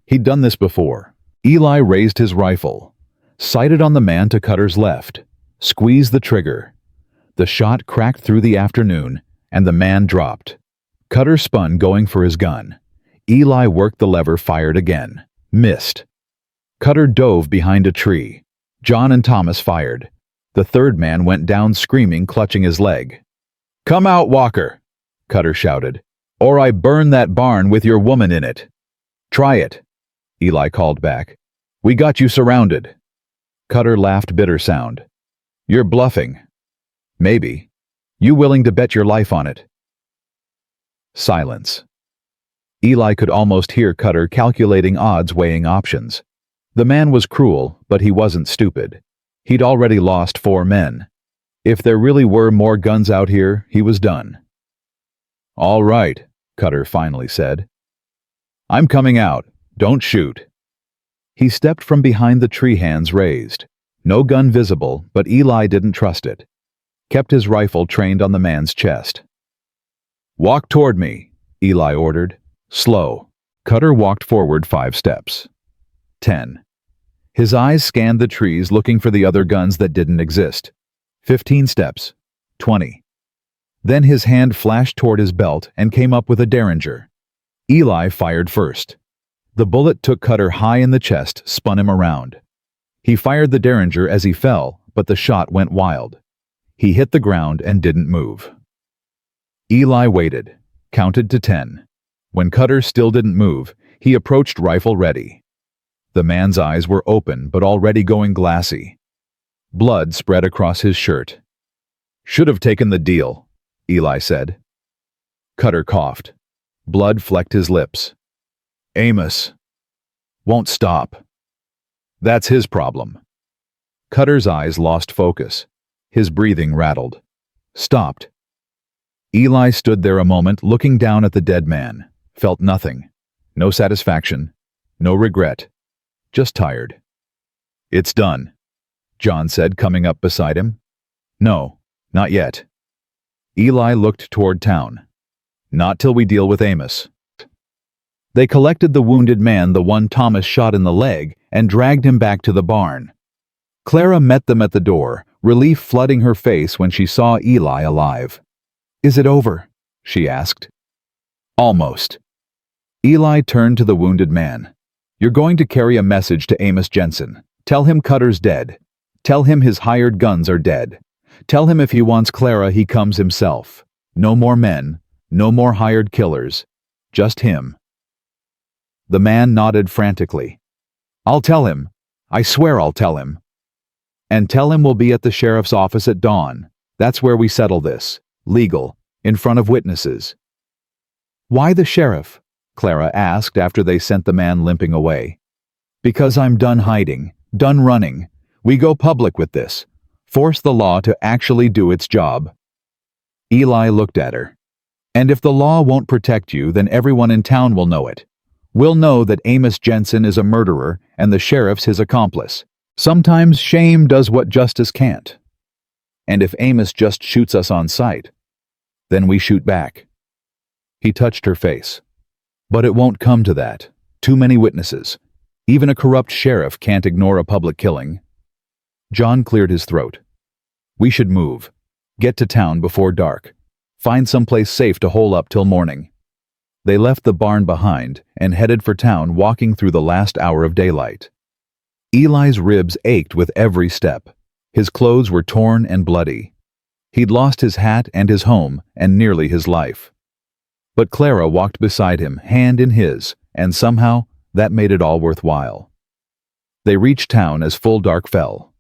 S1: He'd done this before. Eli raised his rifle, sighted on the man to Cutter's left, squeezed the trigger. The shot cracked through the afternoon, and the man dropped. Cutter spun, going for his gun. Eli worked the lever, fired again. Missed. Cutter dove behind a tree. John and Thomas fired. The 3rd man went down screaming, clutching his leg. "Come out, Walker," Cutter shouted, "or I burn that barn with your woman in it." "Try it," Eli called back. "We got you surrounded." Cutter laughed, bitter sound. "You're bluffing." "Maybe. You willing to bet your life on it?" Silence. Eli could almost hear Cutter calculating odds, weighing options. The man was cruel, but he wasn't stupid. He'd already lost 4 men. If there really were more guns out here, he was done. "All right," Cutter finally said. "I'm coming out. Don't shoot." He stepped from behind the tree, hands raised. No gun visible, but Eli didn't trust it. Kept his rifle trained on the man's chest. "Walk toward me," Eli ordered. Slow. Cutter walked forward 5 steps. 10. His eyes scanned the trees, looking for the other guns that didn't exist. 15 steps. 20. Then his hand flashed toward his belt and came up with a derringer. Eli fired first. The bullet took Cutter high in the chest, spun him around. He fired the derringer as he fell, but the shot went wild. He hit the ground and didn't move. Eli waited, counted to 10. When Cutter still didn't move, he approached, rifle ready. The man's eyes were open but already going glassy. Blood spread across his shirt. "Should have taken the deal," Eli said. Cutter coughed. Blood flecked his lips. "Amos won't stop. That's his problem." Cutter's eyes lost focus. His breathing rattled. Stopped. Eli stood there a moment, looking down at the dead man. Felt nothing. No satisfaction. No regret. Just tired. "It's done," John said, coming up beside him. "No, not yet." Eli looked toward town. "Not till we deal with Amos." They collected the wounded man, the one Thomas shot in the leg, and dragged him back to the barn. Clara met them at the door, relief flooding her face when she saw Eli alive. "Is it over?" she asked. "Almost." Eli turned to the wounded man. "You're going to carry a message to Amos Jensen. Tell him Cutter's dead. Tell him his hired guns are dead. Tell him if he wants Clara, he comes himself. No more men, no more hired killers. Just him." The man nodded frantically. "I'll tell him. I swear I'll tell him." "And tell him we'll be at the sheriff's office at dawn. That's where we settle this. Legal. In front of witnesses." "Why the sheriff?" Clara asked after they sent the man limping away. "Because I'm done hiding, done running. We go public with this. Force the law to actually do its job." Eli looked at her. "And if the law won't protect you, then everyone in town will know it. We'll know that Amos Jensen is a murderer and the sheriff's his accomplice. Sometimes shame does what justice can't. And if Amos just shoots us on sight, then we shoot back. He touched her face. But it won't come to that. Too many witnesses. Even a corrupt sheriff can't ignore a public killing. John cleared his throat. We should move. Get to town before dark. Find someplace safe to hole up till morning. They left the barn behind and headed for town, walking through the last hour of daylight. Eli's ribs ached with every step. His clothes were torn and bloody. He'd lost his hat and his home and nearly his life. But Clara walked beside him, hand in his, and somehow that made it all worthwhile. They reached town as full dark fell.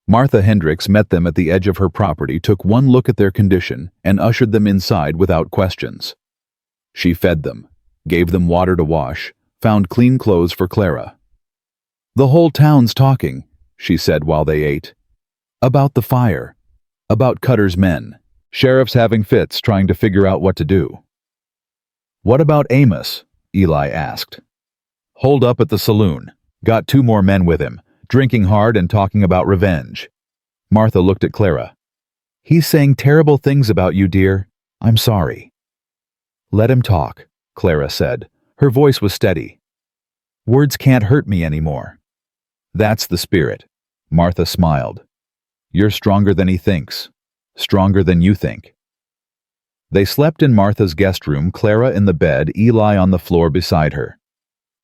S1: Martha Hendricks met them at the edge of her property, took one look at their condition, and ushered them inside without questions. She fed them, gave them water to wash, found clean clothes for Clara. The whole town's talking, she said while they ate. About the fire. About Cutter's men. Sheriffs having fits trying to figure out what to do. What about Amos? Eli asked. Holed up at the saloon. Got 2 more men with him, drinking hard and talking about revenge. Martha looked at Clara. He's saying terrible things about you, dear. I'm sorry. Let him talk, Clara said. Her voice was steady. Words can't hurt me anymore. That's the spirit. Martha smiled. You're stronger than he thinks. Stronger than you think. They slept in Martha's guest room, Clara in the bed, Eli on the floor beside her.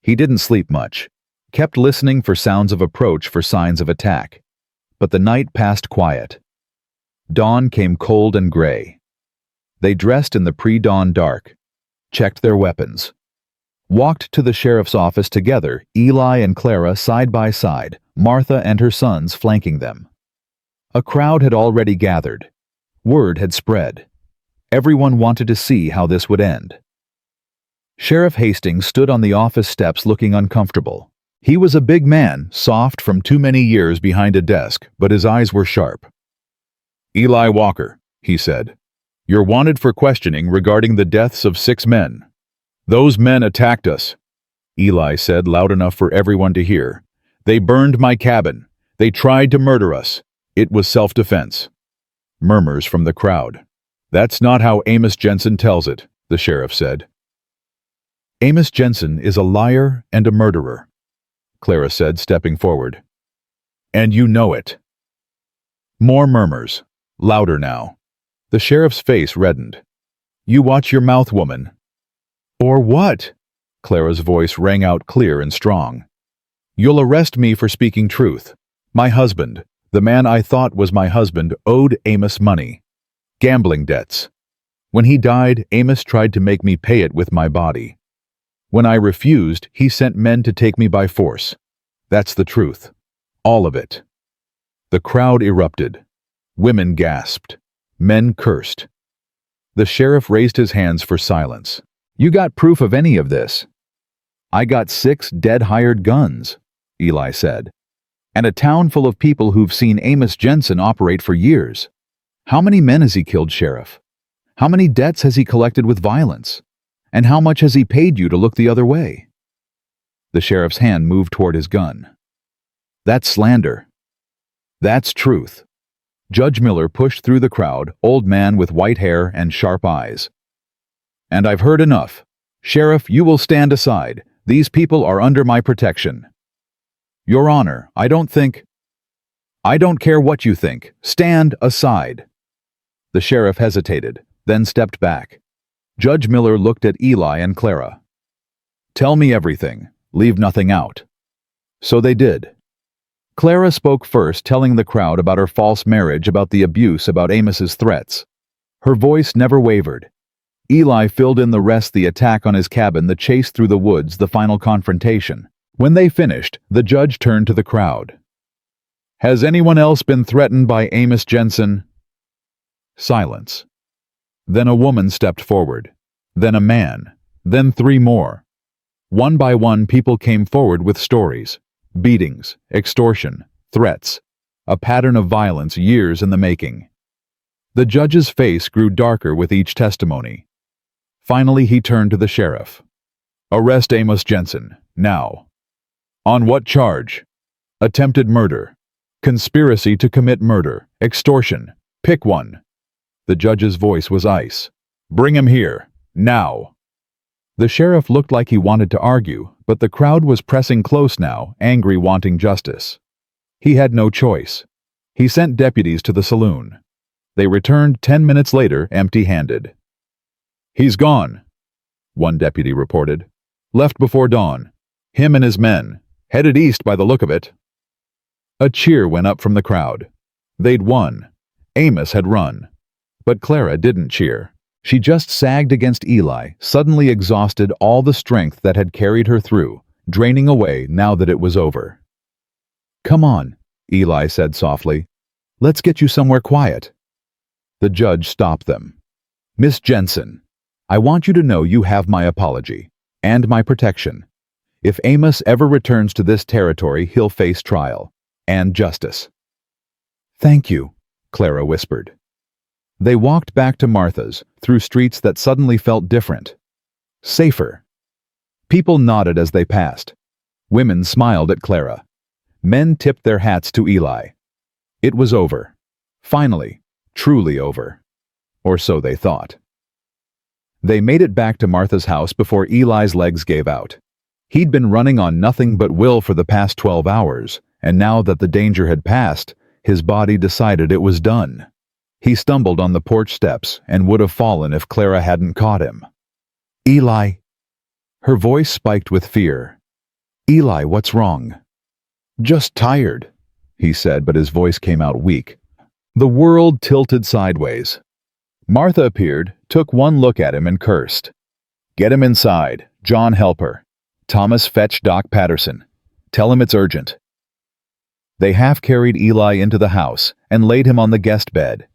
S1: He didn't sleep much, kept listening for sounds of approach, for signs of attack. But the night passed quiet. Dawn came cold and gray. They dressed in the pre-dawn dark, checked their weapons, walked to the sheriff's office together, Eli and Clara side by side, Martha and her sons flanking them. A crowd had already gathered. Word had spread. Everyone wanted to see how this would end. Sheriff Hastings stood on the office steps looking uncomfortable. He was a big man, soft from too many years behind a desk, but his eyes were sharp. Eli Walker, he said, you're wanted for questioning regarding the deaths of 6 men. Those men attacked us, Eli said loud enough for everyone to hear. They burned my cabin. They tried to murder us. It was self-defense. Murmurs from the crowd. That's not how Amos Jensen tells it, the sheriff said. Amos Jensen is a liar and a murderer, Clara said, stepping forward. And you know it. More murmurs, louder now. The sheriff's face reddened. You watch your mouth, woman. Or what? Clara's voice rang out clear and strong. You'll arrest me for speaking truth. My husband, the man I thought was my husband, owed Amos money. Gambling debts. When he died, Amos tried to make me pay it with my body. When I refused, he sent men to take me by force. That's the truth. All of it. The crowd erupted. Women gasped. Men cursed. The sheriff raised his hands for silence. You got proof of any of this? I got 6 dead hired guns, Eli said. And a town full of people who've seen Amos Jensen operate for years. How many men has he killed, Sheriff? How many debts has he collected with violence? And how much has he paid you to look the other way? The sheriff's hand moved toward his gun. That's slander. That's truth. Judge Miller pushed through the crowd, old man with white hair and sharp eyes. And I've heard enough. Sheriff, you will stand aside. These people are under my protection. Your Honor, I don't care what you think. Stand aside. The sheriff hesitated, then stepped back. Judge Miller looked at Eli and Clara. Tell me everything. Leave nothing out. So they did. Clara spoke first, telling the crowd about her false marriage, about the abuse, about Amos's threats. Her voice never wavered. Eli filled in the rest, the attack on his cabin, the chase through the woods, the final confrontation. When they finished, the judge turned to the crowd. Has anyone else been threatened by Amos Jensen? Silence. Then a woman stepped forward. Then a man. Then 3 more. One by one, people came forward with stories. Beatings, extortion, threats. A pattern of violence, years in the making. The judge's face grew darker with each testimony. Finally, he turned to the sheriff. Arrest Amos Jensen, now. On what charge? Attempted murder. Conspiracy to commit murder. Extortion. Pick one. The judge's voice was ice. Bring him here. Now. The sheriff looked like he wanted to argue, but the crowd was pressing close now, angry, wanting justice. He had no choice. He sent deputies to the saloon. They returned 10 minutes later, empty-handed. He's gone, one deputy reported. Left before dawn. Him and his men. Headed east by the look of it. A cheer went up from the crowd. They'd won. Amos had run. But Clara didn't cheer. She just sagged against Eli, suddenly exhausted all the strength that had carried her through, draining away now that it was over. Come on, Eli said softly. Let's get you somewhere quiet. The judge stopped them. Miss Jensen, I want you to know you have my apology, and my protection. If Amos ever returns to this territory, he'll face trial, and justice. Thank you, Clara whispered. They walked back to Martha's, through streets that suddenly felt different. Safer. People nodded as they passed. Women smiled at Clara. Men tipped their hats to Eli. It was over. Finally, truly over. Or so they thought. They made it back to Martha's house before Eli's legs gave out. He'd been running on nothing but will for the past 12 hours, and now that the danger had passed, his body decided it was done. He stumbled on the porch steps and would have fallen if Clara hadn't caught him. Eli. Her voice spiked with fear. Eli, what's wrong? Just tired, he said, but his voice came out weak. The world tilted sideways. Martha appeared, took one look at him and cursed. Get him inside. John, help her. Thomas, fetch Doc Patterson. Tell him it's urgent. They half-carried Eli into the house and laid him on the guest bed.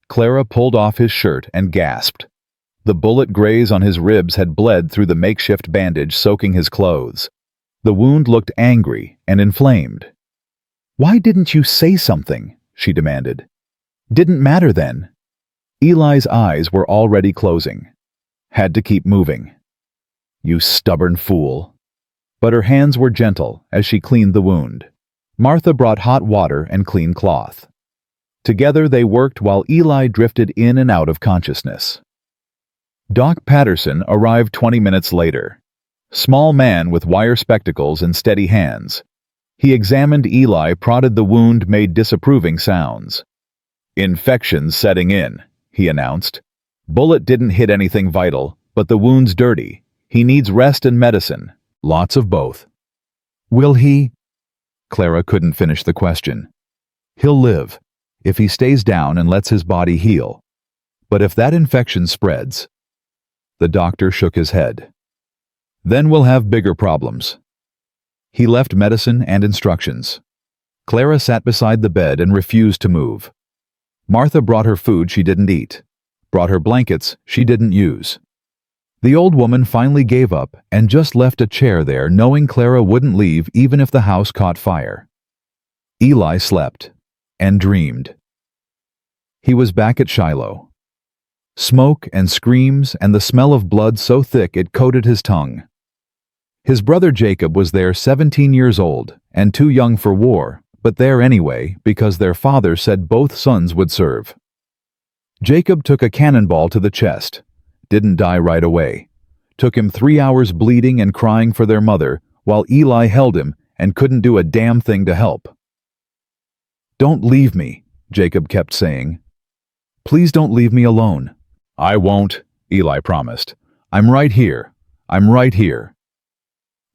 S1: Clara pulled off his shirt and gasped. The bullet graze on his ribs had bled through the makeshift bandage soaking his clothes. The wound looked angry and inflamed. Why didn't you say something? She demanded. Didn't matter then. Eli's eyes were already closing. Had to keep moving. You stubborn fool. But her hands were gentle as she cleaned the wound. Martha brought hot water and clean cloth. Together they worked while Eli drifted in and out of consciousness. Doc Patterson arrived 20 minutes later. Small man with wire spectacles and steady hands. He examined Eli, prodded the wound, made disapproving sounds. Infection's setting in, he announced. Bullet didn't hit anything vital, but the wound's dirty. He needs rest and medicine. Lots of both. Will he? Clara couldn't finish the question. He'll live, if he stays down and lets his body heal. But if that infection spreads... The doctor shook his head. Then we'll have bigger problems. He left medicine and instructions. Clara sat beside the bed and refused to move. Martha brought her food she didn't eat, brought her blankets she didn't use. The old woman finally gave up and just left a chair there, knowing Clara wouldn't leave even if the house caught fire. Eli slept and dreamed. He was back at Shiloh. Smoke and screams and the smell of blood so thick it coated his tongue. His brother Jacob was there, 17 years old and too young for war, but there anyway because their father said both sons would serve. Jacob took a cannonball to the chest. Didn't die right away. Took him 3 hours bleeding and crying for their mother while Eli held him and couldn't do a damn thing to help. Don't leave me, Jacob kept saying. Please don't leave me alone. I won't, Eli promised. I'm right here. I'm right here.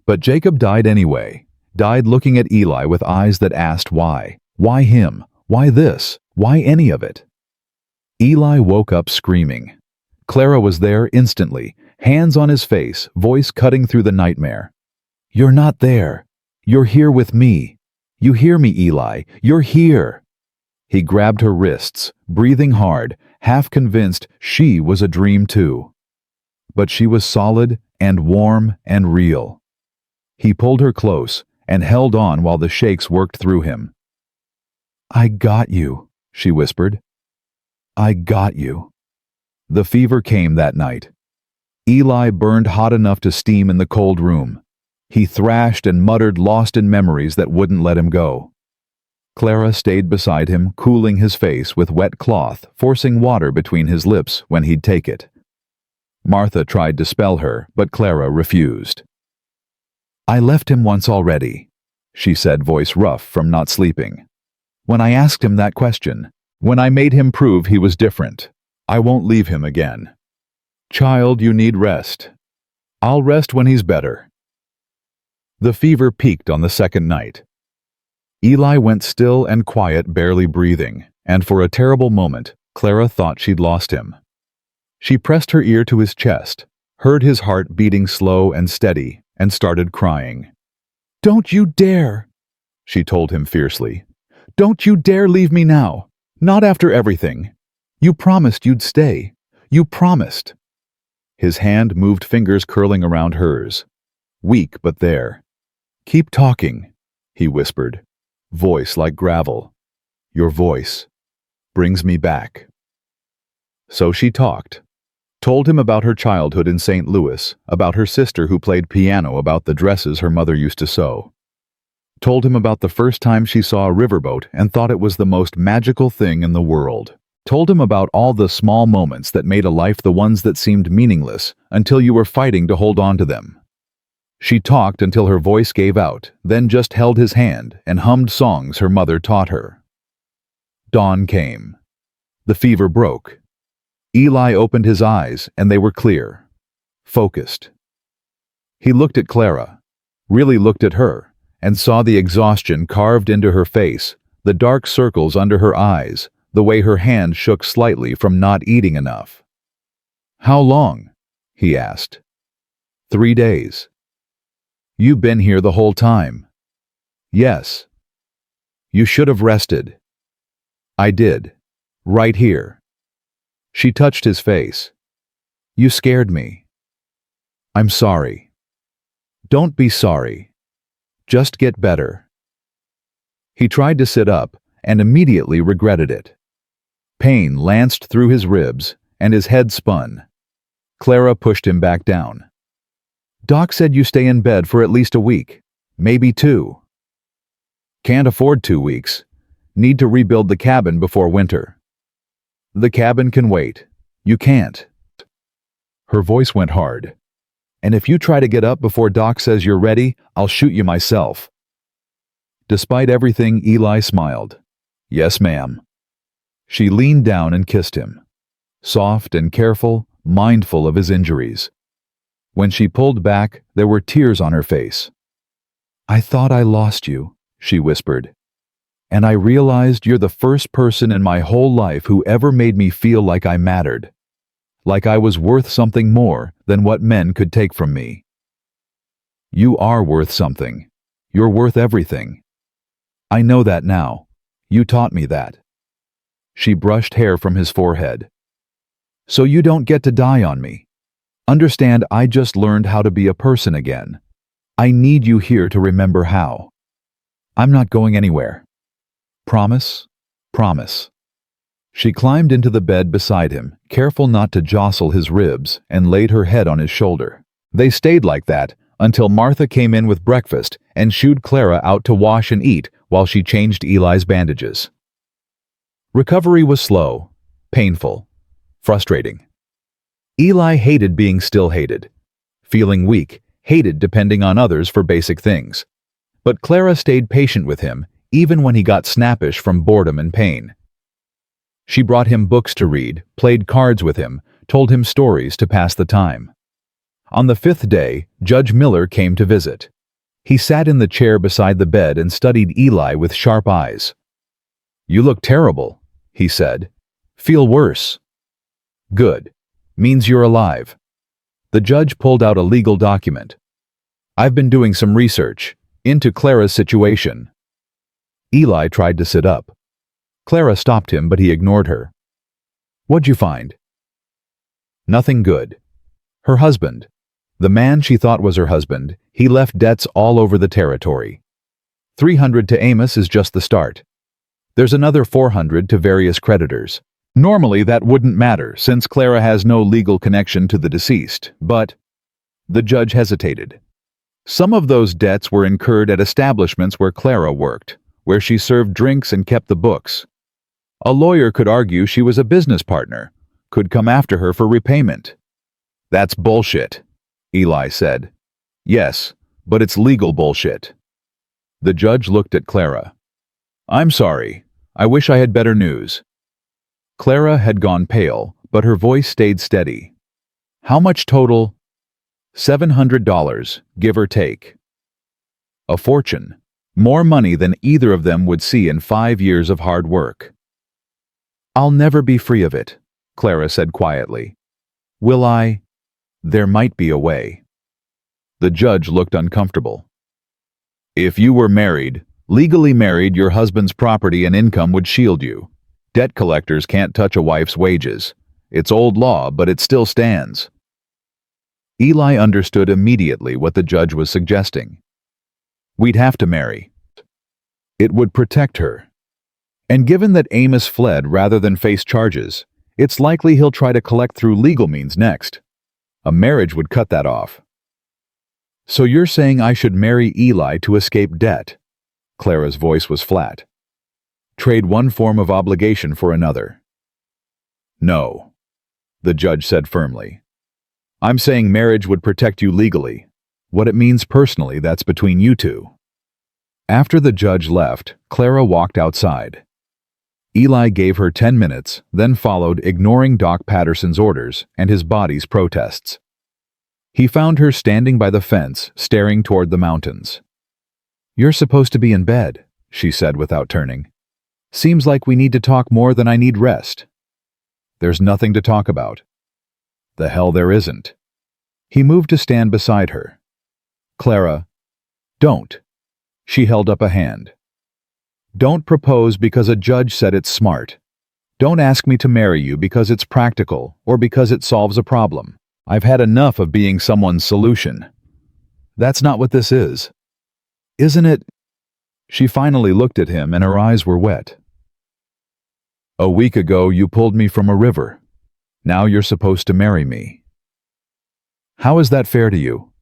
S1: But Jacob died anyway. Died looking at Eli with eyes that asked why. Why him? Why this? Why any of it? Eli woke up screaming. Clara was there instantly, hands on his face, voice cutting through the nightmare. You're not there. You're here with me. You hear me, Eli. You're here. He grabbed her wrists, breathing hard, half convinced she was a dream too. But she was solid and warm and real. He pulled her close and held on while the shakes worked through him. I got you, she whispered. I got you. The fever came that night. Eli burned hot enough to steam in the cold room. He thrashed and muttered, lost in memories that wouldn't let him go. Clara stayed beside him, cooling his face with wet cloth, forcing water between his lips when he'd take it. Martha tried to spell her, but Clara refused. "I left him once already," she said, voice rough from not sleeping. "When I asked him that question, when I made him prove he was different, I won't leave him again. Child, you need rest. I'll rest when he's better." The fever peaked on the second night. Eli went still and quiet, barely breathing, and for a terrible moment, Clara thought she'd lost him. She pressed her ear to his chest, heard his heart beating slow and steady, and started crying. "Don't you dare," she told him fiercely. "Don't you dare leave me now. Not after everything. You promised you'd stay. You promised." His hand moved, fingers curling around hers. Weak but there. "Keep talking," he whispered, voice like gravel. "Your voice brings me back." So she talked. Told him about her childhood in St. Louis, about her sister who played piano, about the dresses her mother used to sew. Told him about the first time she saw a riverboat and thought it was the most magical thing in the world. Told him about all the small moments that made a life, the ones that seemed meaningless until you were fighting to hold on to them. She talked until her voice gave out, then just held his hand and hummed songs her mother taught her. Dawn came. The fever broke. Eli opened his eyes, and they were clear, focused. He looked at Clara, really looked at her, and saw the exhaustion carved into her face, the dark circles under her eyes, the way her hand shook slightly from not eating enough. "How long?" he asked. 3 days. "You been here the whole time?" "Yes." "You should have rested." "I did. Right here." She touched his face. "You scared me." "I'm sorry." "Don't be sorry. Just get better." He tried to sit up and immediately regretted it. Pain lanced through his ribs and his head spun. Clara pushed him back down. "Doc said you stay in bed for at least a week, maybe 2. "Can't afford 2 weeks. Need to rebuild the cabin before winter." "The cabin can wait. You can't." Her voice went hard. "And if you try to get up before Doc says you're ready, I'll shoot you myself." Despite everything, Eli smiled. "Yes, ma'am." She leaned down and kissed him. Soft and careful, mindful of his injuries. When she pulled back, there were tears on her face. "I thought I lost you," she whispered. "And I realized you're the first person in my whole life who ever made me feel like I mattered. Like I was worth something more than what men could take from me." "You are worth something. You're worth everything. I know that now. You taught me that." She brushed hair from his forehead. "So you don't get to die on me. Understand, I just learned how to be a person again. I need you here to remember how. I'm not going anywhere. Promise? Promise." She climbed into the bed beside him, careful not to jostle his ribs, and laid her head on his shoulder. They stayed like that until Martha came in with breakfast and shooed Clara out to wash and eat while she changed Eli's bandages. Recovery was slow, painful, frustrating. Eli hated being still hated, feeling weak, hated depending on others for basic things. But Clara stayed patient with him, even when he got snappish from boredom and pain. She brought him books to read, played cards with him, told him stories to pass the time. On the 5th day, Judge Miller came to visit. He sat in the chair beside the bed and studied Eli with sharp eyes. "You look terrible," he said. "Feel worse." "Good. Means you're alive." The judge pulled out a legal document. "I've been doing some research into Clara's situation." Eli tried to sit up. Clara stopped him, but he ignored her. "What'd you find?" "Nothing good. Her husband, the man she thought was her husband, he left debts all over the territory. 300 to Amos is just the start. There's another 400 to various creditors. Normally that wouldn't matter since Clara has no legal connection to the deceased, but..." The judge hesitated. Some of those debts were incurred at establishments where Clara worked, where she served drinks and kept the books. A lawyer could argue she was a business partner, could come after her for repayment. That's bullshit, Eli said. Yes, but it's legal bullshit. The judge looked at Clara. I'm sorry. I wish I had better news. Clara had gone pale, but her voice stayed steady. How much total? $700, give or take. A fortune. More money than either of them would see in 5 years of hard work. I'll never be free of it, Clara said quietly. Will I? There might be a way. The judge looked uncomfortable. If you were married, legally married, your husband's property and income would shield you. Debt collectors can't touch a wife's wages. It's old law, but it still stands. Eli understood immediately what the judge was suggesting. We'd have to marry. It would protect her. And given that Amos fled rather than face charges, it's likely he'll try to collect through legal means next. A marriage would cut that off. So you're saying I should marry Eli to escape debt? Clara's voice was flat. Trade one form of obligation for another. No, the judge said firmly. I'm saying marriage would protect you legally. What it means personally, that's between you two. After the judge left, Clara walked outside. Eli gave her 10 minutes, then followed, ignoring Doc Patterson's orders and his body's protests. He found her standing by the fence, staring toward the mountains. You're supposed to be in bed, she said without turning. Seems like we need to talk more than I need rest. There's nothing to talk about. The hell there isn't. He moved to stand beside her. Clara, don't. She held up a hand. Don't propose because a judge said it's smart. Don't ask me to marry you because it's practical or because it solves a problem. I've had enough of being someone's solution. That's not what this is. Isn't it? She finally looked at him and her eyes were wet. A week ago you pulled me from a river. Now you're supposed to marry me. How is that fair to you?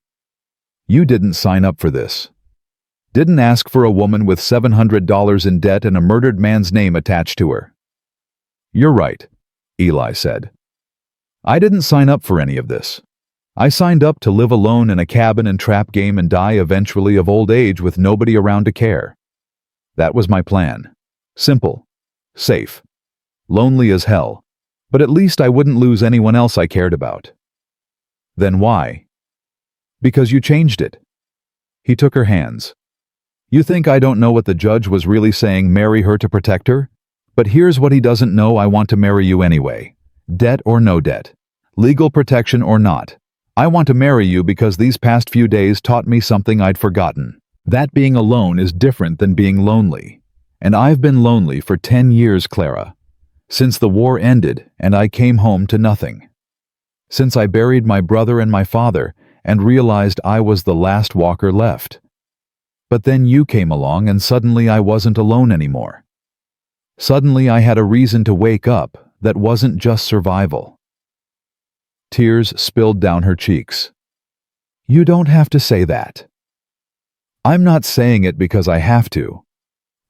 S1: You didn't sign up for this. Didn't ask for a woman with $700 in debt and a murdered man's name attached to her. You're right, Eli said. I didn't sign up for any of this. I signed up to live alone in a cabin and trap game and die eventually of old age with nobody around to care. That was my plan. Simple. Safe. Lonely as hell. But at least I wouldn't lose anyone else I cared about. Then why? Because you changed it. He took her hands. You think I don't know what the judge was really saying, marry her to protect her? But here's what he doesn't know, I want to marry you anyway. Debt or no debt. Legal protection or not. I want to marry you because these past few days taught me something I'd forgotten. That being alone is different than being lonely. And I've been lonely for 10 years, Clara. Since the war ended and I came home to nothing. Since I buried my brother and my father and realized I was the last Walker left. But then you came along and suddenly I wasn't alone anymore. Suddenly I had a reason to wake up that wasn't just survival. Tears spilled down her cheeks. You don't have to say that. I'm not saying it because I have to.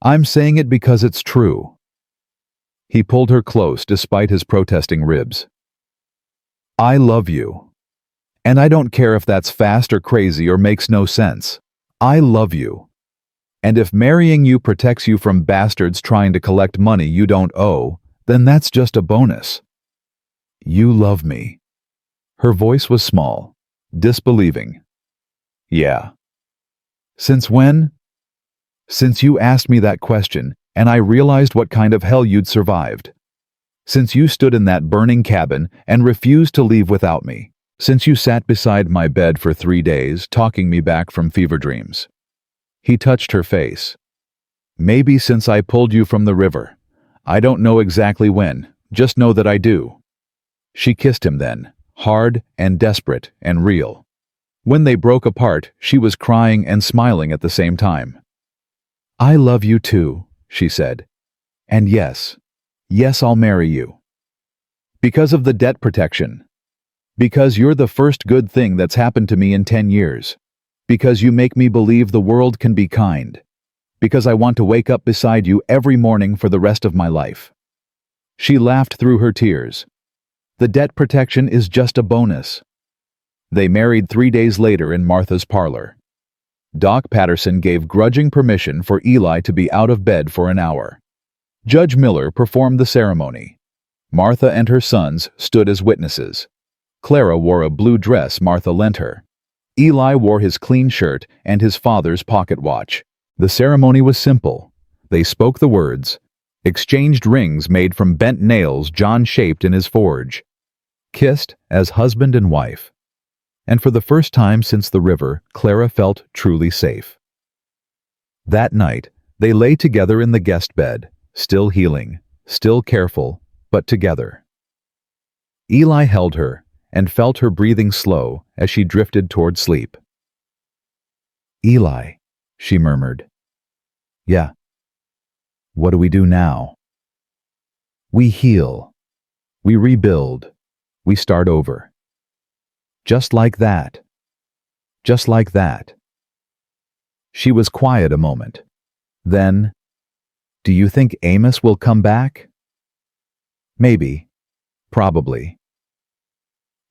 S1: I'm saying it because it's true. He pulled her close despite his protesting ribs. I love you. And I don't care if that's fast or crazy or makes no sense. I love you. And if marrying you protects you from bastards trying to collect money you don't owe, then that's just a bonus. You love me. Her voice was small, disbelieving. Yeah. Since when? Since you asked me that question, and I realized what kind of hell you'd survived. Since you stood in that burning cabin and refused to leave without me. Since you sat beside my bed for 3 days, talking me back from fever dreams. He touched her face. Maybe since I pulled you from the river. I don't know exactly when, just know that I do. She kissed him then, hard and desperate and real. When they broke apart, she was crying and smiling at the same time. I love you too, she said. And yes, I'll marry you. Because of the debt protection. Because you're the first good thing that's happened to me in 10 years. Because you make me believe the world can be kind. Because I want to wake up beside you every morning for the rest of my life." She laughed through her tears. The debt protection is just a bonus. They married 3 days later in Martha's parlor. Doc Patterson gave grudging permission for Eli to be out of bed for an hour. Judge Miller performed the ceremony. Martha and her sons stood as witnesses. Clara wore a blue dress Martha lent her. Eli wore his clean shirt and his father's pocket watch. The ceremony was simple. They spoke the words, exchanged rings made from bent nails John shaped in his forge, kissed as husband and wife. And for the first time since the river, Clara felt truly safe. That night, they lay together in the guest bed, still healing, still careful, but together. Eli held her and felt her breathing slow as she drifted toward sleep. "Eli," she murmured. "Yeah. What do we do now?" "We heal. We rebuild. We start over. Just like that. Just like that." She was quiet a moment. Then, "Do you think Amos will come back?" "Maybe. Probably."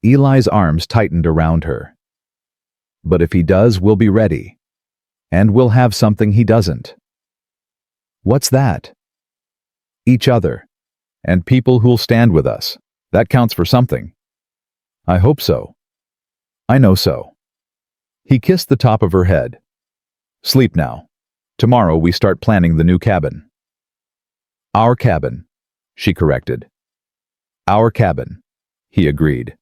S1: Eli's arms tightened around her. "But if he does, we'll be ready. And we'll have something he doesn't." "What's that?" "Each other. And people who'll stand with us. That counts for something." "I hope so. I know so." He kissed the top of her head. "Sleep now. Tomorrow we start planning the new cabin." "Our cabin," she corrected. "Our cabin," he agreed.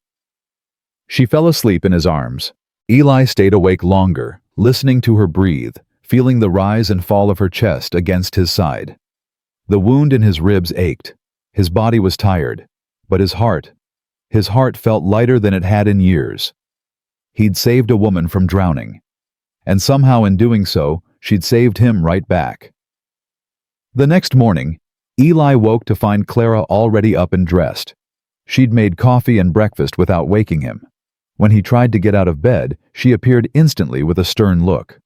S1: She fell asleep in his arms. Eli stayed awake longer, listening to her breathe, feeling the rise and fall of her chest against his side. The wound in his ribs ached. His body was tired, but his heart felt lighter than it had in years. He'd saved a woman from drowning, and somehow in doing so, she'd saved him right back. The next morning, Eli woke to find Clara already up and dressed. She'd made coffee and breakfast without waking him. When he tried to get out of bed, she appeared instantly with a stern look.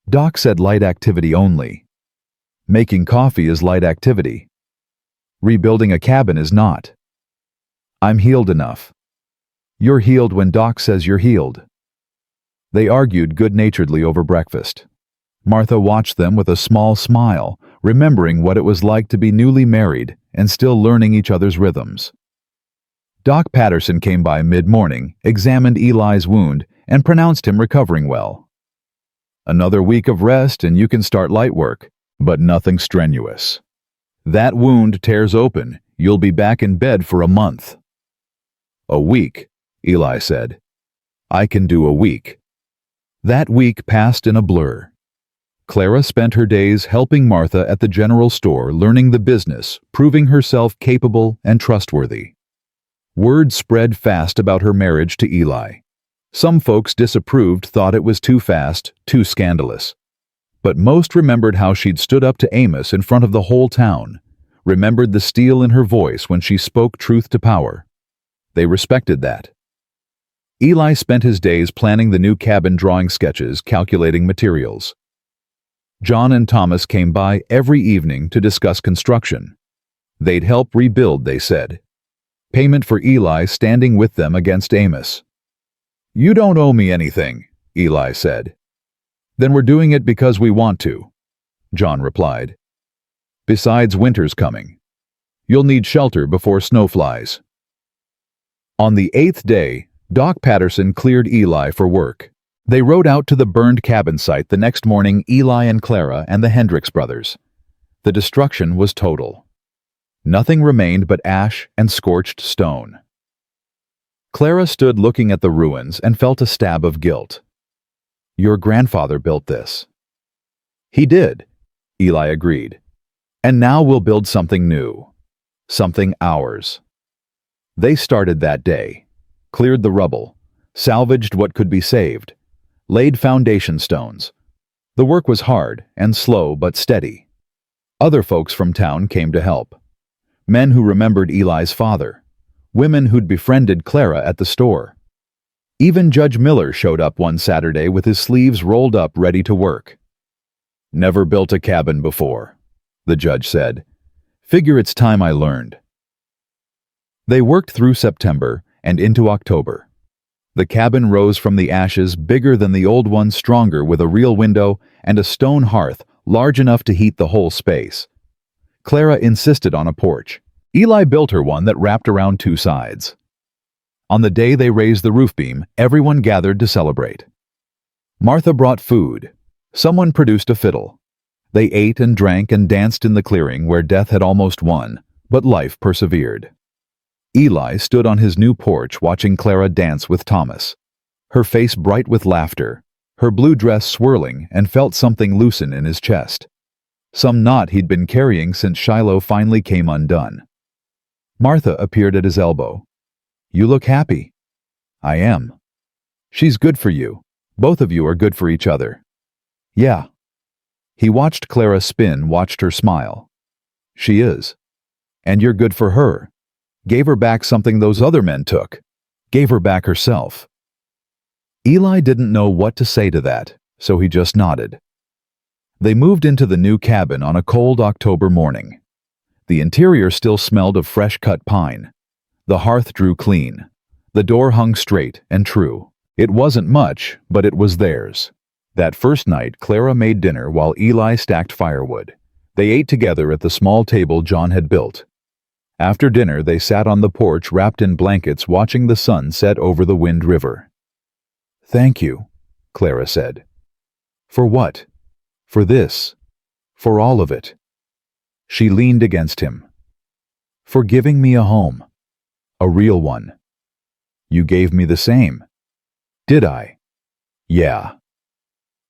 S1: "Doc said light activity only. Making coffee is light activity. Rebuilding a cabin is not. I'm healed enough. You're healed when Doc says you're healed." They argued good-naturedly over breakfast. Martha watched them with a small smile, remembering what it was like to be newly married and still learning each other's rhythms. Doc Patterson came by mid-morning, examined Eli's wound, and pronounced him recovering well. "Another week of rest and you can start light work, but nothing strenuous. That wound tears open, you'll be back in bed for a month." "A week," Eli said. "I can do a week." That week passed in a blur. Clara spent her days helping Martha at the general store, learning the business, proving herself capable and trustworthy. Word spread fast about her marriage to Eli. Some folks disapproved, thought it was too fast, too scandalous. But most remembered how she'd stood up to Amos in front of the whole town, remembered the steel in her voice when she spoke truth to power. They respected that. Eli spent his days planning the new cabin, drawing sketches, calculating materials. John and Thomas came by every evening to discuss construction. They'd help rebuild, they said. Payment for Eli standing with them against Amos. "You don't owe me anything," Eli said. "Then we're doing it because we want to," John replied. "Besides, winter's coming. You'll need shelter before snow flies." On the 8th day, Doc Patterson cleared Eli for work. They rode out to the burned cabin site the next morning, Eli and Clara and the Hendricks brothers. The destruction was total. Nothing remained but ash and scorched stone. Clara stood looking at the ruins and felt a stab of guilt. "Your grandfather built this." "He did," Eli agreed. "And now we'll build something new. Something ours." They started that day. Cleared the rubble, salvaged what could be saved, laid foundation stones. The work was hard and slow but steady. Other folks from town came to help. Men who remembered Eli's father, women who'd befriended Clara at the store. Even Judge Miller showed up one Saturday with his sleeves rolled up ready to work. "Never built a cabin before," the judge said. "Figure it's time I learned." They worked through September and into October. The cabin rose from the ashes, bigger than the old one, stronger, with a real window and a stone hearth large enough to heat the whole space. Clara insisted on a porch. Eli built her one that wrapped around two sides. On the day they raised the roof beam, everyone gathered to celebrate. Martha brought food. Someone produced a fiddle. They ate and drank and danced in the clearing where death had almost won, but life persevered. Eli stood on his new porch watching Clara dance with Thomas, her face bright with laughter, her blue dress swirling, and felt something loosen in his chest. Some knot he'd been carrying since Shiloh finally came undone. Martha appeared at his elbow. "You look happy." "I am." "She's good for you. Both of you are good for each other." "Yeah." He watched Clara spin, watched her smile. "She is. And you're good for her. Gave her back something those other men took. Gave her back herself." Eli didn't know what to say to that, so he just nodded. They moved into the new cabin on a cold October morning. The interior still smelled of fresh-cut pine. The hearth drew clean. The door hung straight and true. It wasn't much, but it was theirs. That first night, Clara made dinner while Eli stacked firewood. They ate together at the small table John had built. After dinner, they sat on the porch wrapped in blankets watching the sun set over the Wind River. "Thank you," Clara said. "For what?" "For this. For all of it." She leaned against him. "For giving me a home. A real one." "You gave me the same." "Did I?" "Yeah."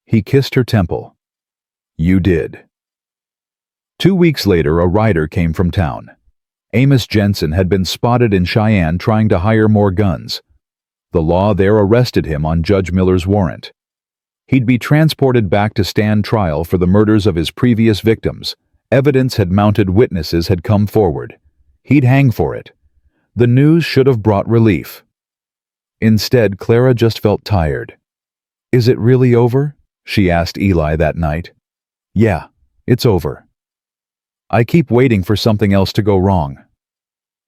S1: He kissed her temple. "You did." 2 weeks later, a rider came from town. Amos Jensen had been spotted in Cheyenne trying to hire more guns. The law there arrested him on Judge Miller's warrant. He'd be transported back to stand trial for the murders of his previous victims. Evidence had mounted, witnesses had come forward. He'd hang for it. The news should have brought relief. Instead, Clara just felt tired. "Is it really over?" she asked Eli that night. "Yeah, it's over. I keep waiting for something else to go wrong."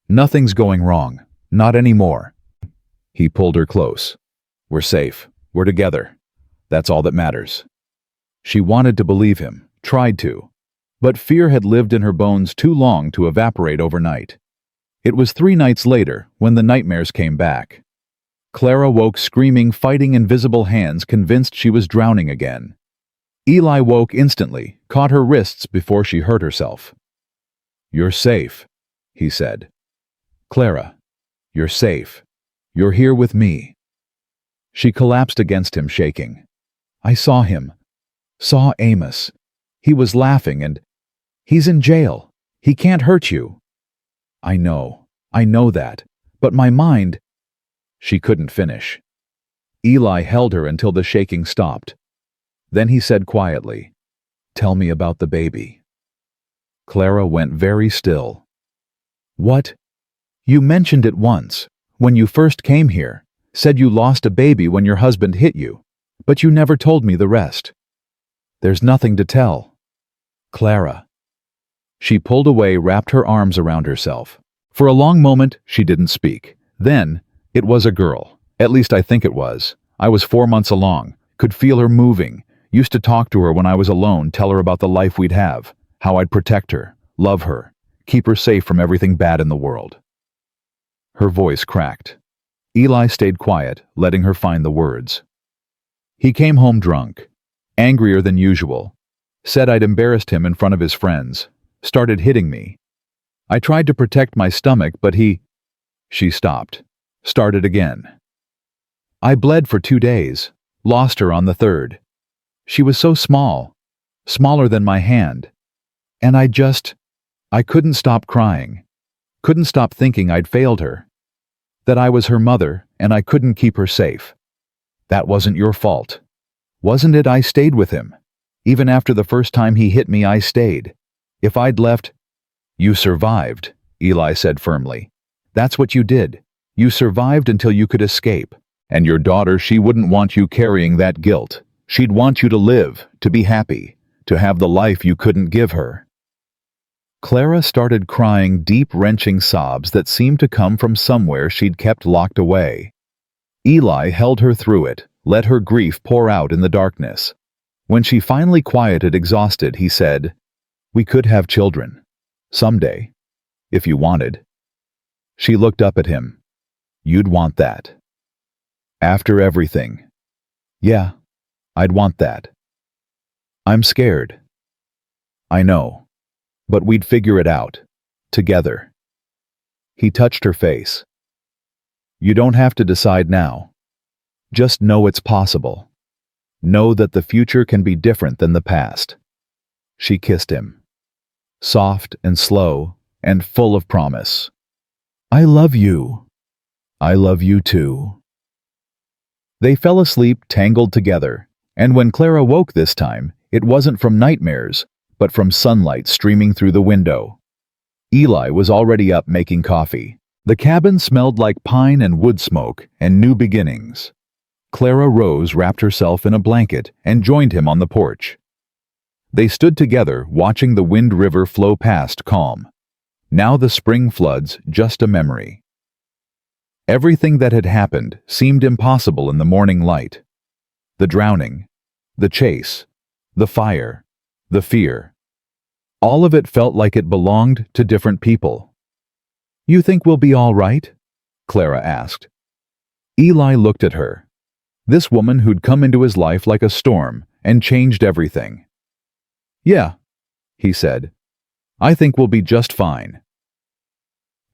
S1: "Nothing's going wrong. Not anymore." He pulled her close. "We're safe. We're together. That's all that matters." She wanted to believe him, tried to, but fear had lived in her bones too long to evaporate overnight. It was 3 nights later when the nightmares came back. Clara woke screaming, fighting invisible hands, convinced she was drowning again. Eli woke instantly, caught her wrists before she hurt herself. "You're safe," he said. "Clara, you're safe. You're here with me." She collapsed against him, shaking. "I saw him. Saw Amos. He was laughing and... He's in jail. He can't hurt you." I know that. But my mind..." She couldn't finish. Eli held her until the shaking stopped. Then he said quietly, "Tell me about the baby." Clara went very still. "What? You mentioned it once, when you first came here, said you lost a baby when your husband hit you, but you never told me the rest." "There's nothing to tell." "Clara." She pulled away, wrapped her arms around herself. For a long moment, she didn't speak. Then, it was a girl. At least I think it was. I was 4 months along, could feel her moving, used to talk to her when I was alone, tell her about the life we'd have, how I'd protect her, love her, keep her safe from everything bad in the world. Her voice cracked. Eli stayed quiet, letting her find the words. He came home drunk, angrier than usual, said I'd embarrassed him in front of his friends, started hitting me. I tried to protect my stomach, but he... She stopped, started again. I bled for 2 days, lost her on the 3rd. She was so small, smaller than my hand. And I couldn't stop crying, couldn't stop thinking I'd failed her, that I was her mother and I couldn't keep her safe. That wasn't your fault. Wasn't it? I stayed with him. Even after the first time he hit me, I stayed. If I'd left... You survived, Eli said firmly. That's what you did. You survived until you could escape. And your daughter, she wouldn't want you carrying that guilt. She'd want you to live, to be happy, to have the life you couldn't give her." Clara started crying deep, wrenching sobs that seemed to come from somewhere she'd kept locked away. Eli held her through it, let her grief pour out in the darkness. When she finally quieted, exhausted, he said, "We could have children. Someday. If you wanted." She looked up at him. "You'd want that?" "After everything. Yeah, I'd want that. I'm scared." "I know. But we'd figure it out. Together." He touched her face. "You don't have to decide now. Just know it's possible. Know that the future can be different than the past." She kissed him. Soft and slow and full of promise. "I love you. I love you too." They fell asleep tangled together, and when Clara woke this time, it wasn't from nightmares, but from sunlight streaming through the window. Eli was already up making coffee. The cabin smelled like pine and wood smoke and new beginnings. Clara rose, wrapped herself in a blanket, and joined him on the porch. They stood together, watching the Wind River flow past, calm. Now the spring floods, just a memory. Everything that had happened seemed impossible in the morning light. The drowning, the chase, the fire, the fear. All of it felt like it belonged to different people. "You think we'll be all right?" Clara asked. Eli looked at her. This woman who'd come into his life like a storm and changed everything. "Yeah," he said. "I think we'll be just fine."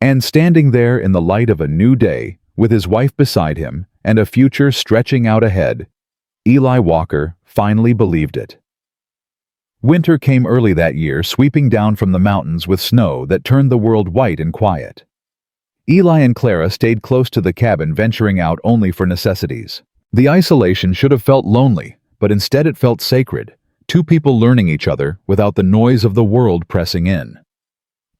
S1: And standing there in the light of a new day, with his wife beside him and a future stretching out ahead, Eli Walker finally believed it. Winter came early that year, sweeping down from the mountains with snow that turned the world white and quiet. Eli and Clara stayed close to the cabin, venturing out only for necessities. The isolation should have felt lonely, but instead it felt sacred, two people learning each other without the noise of the world pressing in.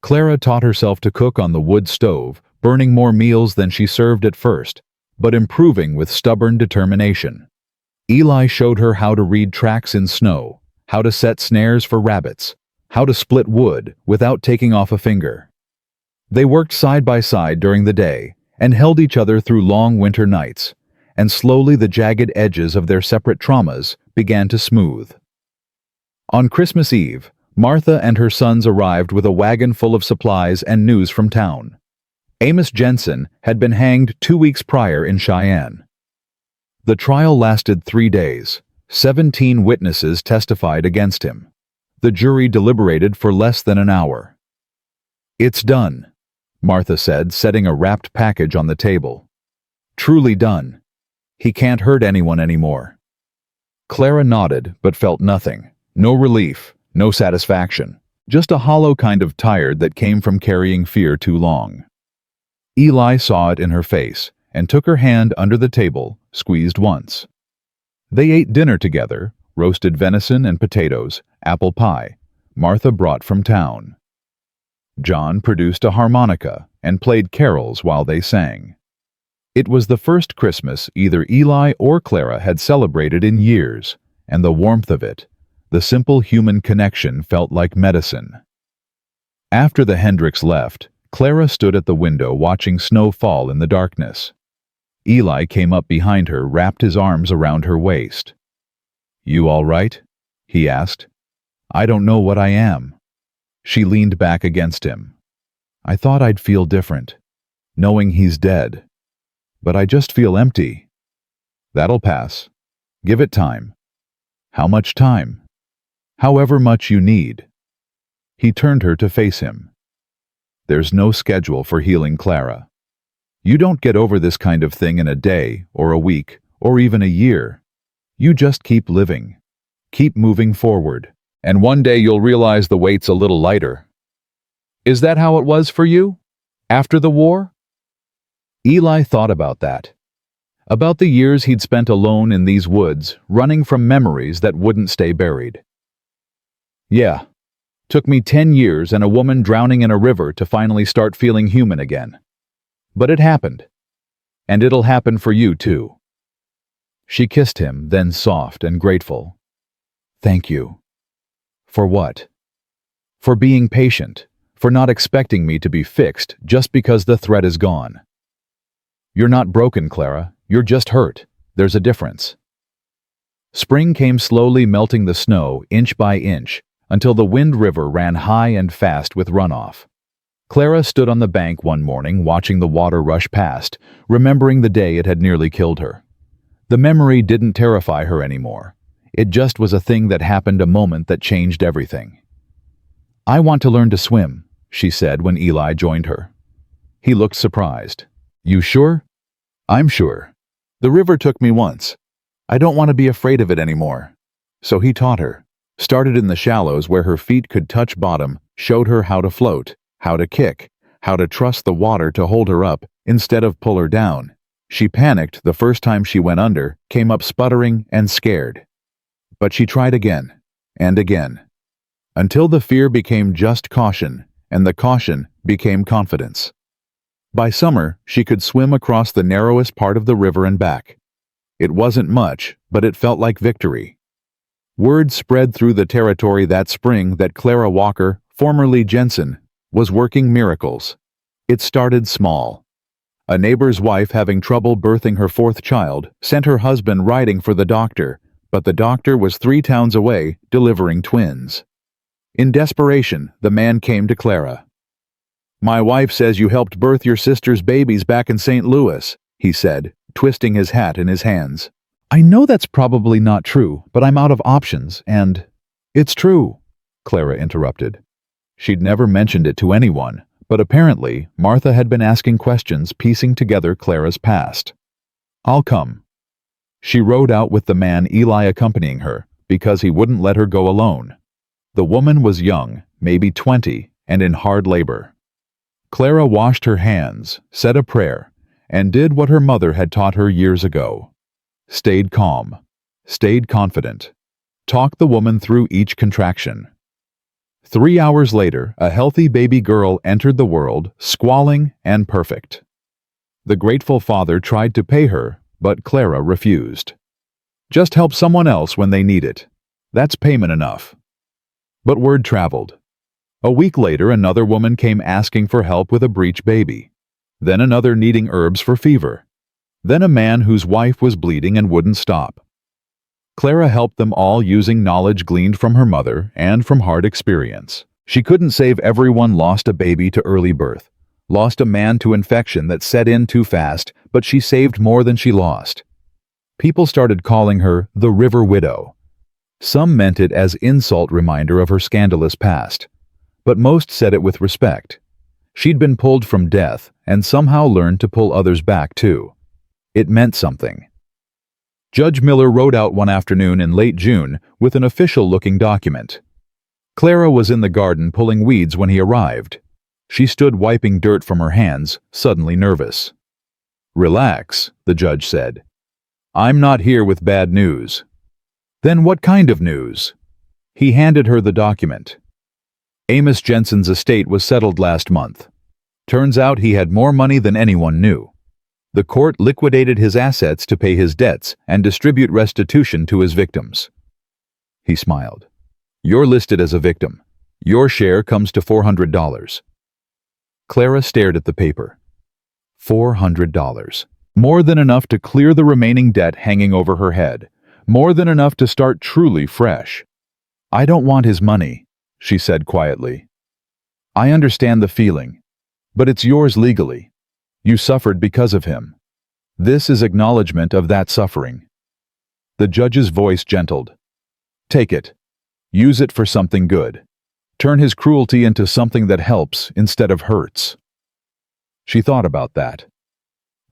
S1: Clara taught herself to cook on the wood stove, burning more meals than she served at first, but improving with stubborn determination. Eli showed her how to read tracks in snow, how to set snares for rabbits, how to split wood without taking off a finger. They worked side by side during the day and held each other through long winter nights, and slowly the jagged edges of their separate traumas began to smooth. On Christmas Eve, Martha and her sons arrived with a wagon full of supplies and news from town. Amos Jensen had been hanged 2 weeks prior in Cheyenne. The trial lasted 3 days. 17 witnesses testified against him. The jury deliberated for less than an hour. "It's done," Martha said, setting a wrapped package on the table. "Truly done. He can't hurt anyone anymore." Clara nodded, but felt nothing. No relief. No satisfaction, just a hollow kind of tired that came from carrying fear too long. Eli saw it in her face and took her hand under the table, squeezed once. They ate dinner together, roasted venison and potatoes, apple pie, Martha brought from town. John produced a harmonica and played carols while they sang. It was the first Christmas either Eli or Clara had celebrated in years, and the warmth of it, the simple human connection, felt like medicine. After the Hendricks left, Clara stood at the window watching snow fall in the darkness. Eli came up behind her, wrapped his arms around her waist. "You all right?" he asked. "I don't know what I am." She leaned back against him. "I thought I'd feel different, knowing he's dead. But I just feel empty." "That'll pass. Give it time." "How much time?" "However much you need." He turned her to face him. "There's no schedule for healing, Clara. You don't get over this kind of thing in a day, or a week, or even a year. You just keep living. Keep moving forward. And one day you'll realize the weight's a little lighter." "Is that how it was for you? After the war?" Eli thought about that. About the years he'd spent alone in these woods, running from memories that wouldn't stay buried. "Yeah. Took me 10 years and a woman drowning in a river to finally start feeling human again. But it happened. And it'll happen for you too." She kissed him, then soft and grateful. Thank you. For what? For being patient, for not expecting me to be fixed just because the threat is gone. You're not broken, Clara. You're just hurt. There's a difference. Spring came slowly, melting the snow inch by inch until the Wind River ran high and fast with runoff. Clara stood on the bank one morning watching the water rush past, remembering the day it had nearly killed her. The memory didn't terrify her anymore. It just was a thing that happened, a moment that changed everything. I want to learn to swim, she said when Eli joined her. He looked surprised. You sure? I'm sure. The river took me once. I don't want to be afraid of it anymore. So he taught her. Started in the shallows where her feet could touch bottom, showed her how to float, how to kick, how to trust the water to hold her up instead of pull her down. She panicked the first time she went under, came up sputtering and scared. But she tried again and again, until the fear became just caution, and the caution became confidence. By summer, she could swim across the narrowest part of the river and back. It wasn't much, but it felt like victory. Word spread through the territory that spring that Clara Walker, formerly Jensen, was working miracles. It started small. A neighbor's wife, having trouble birthing her fourth child, sent her husband riding for the doctor, but the doctor was 3 towns away, delivering twins. In desperation, the man came to Clara. My wife says you helped birth your sister's babies back in St. Louis, he said, twisting his hat in his hands. I know that's probably not true, but I'm out of options, and... It's true, Clara interrupted. She'd never mentioned it to anyone, but apparently Martha had been asking questions, piecing together Clara's past. I'll come. She rode out with the man, Eli accompanying her, because he wouldn't let her go alone. The woman was young, maybe 20, and in hard labor. Clara washed her hands, said a prayer, and did what her mother had taught her years ago. Stayed calm, stayed confident, talked the woman through each contraction. 3 hours later, a healthy baby girl entered the world, squalling and perfect. The grateful father tried to pay her, but Clara refused. Just help someone else when they need it. That's payment enough. But word traveled. A week later, another woman came asking for help with a breech baby. Then another needing herbs for fever. Then a man whose wife was bleeding and wouldn't stop. Clara helped them all using knowledge gleaned from her mother and from hard experience. She couldn't save everyone. Lost a baby to early birth, lost a man to infection that set in too fast, but she saved more than she lost. People started calling her the River Widow. Some meant it as insult reminder of her scandalous past, but most said it with respect. She'd been pulled from death and somehow learned to pull others back too. It meant something. Judge Miller rode out one afternoon in late June with an official-looking document. Clara was in the garden pulling weeds when he arrived. She stood wiping dirt from her hands, suddenly nervous. Relax, the judge said. I'm not here with bad news. Then what kind of news? He handed her the document. Amos Jensen's estate was settled last month. Turns out he had more money than anyone knew. The court liquidated his assets to pay his debts and distribute restitution to his victims. He smiled. You're listed as a victim. Your share comes to $400. Clara stared at the paper. $400. More than enough to clear the remaining debt hanging over her head. More than enough to start truly fresh. I don't want his money, she said quietly. I understand the feeling, but it's yours legally. You suffered because of him. This is acknowledgement of that suffering. The judge's voice gentled. Take it. Use it for something good. Turn his cruelty into something that helps instead of hurts. She thought about that.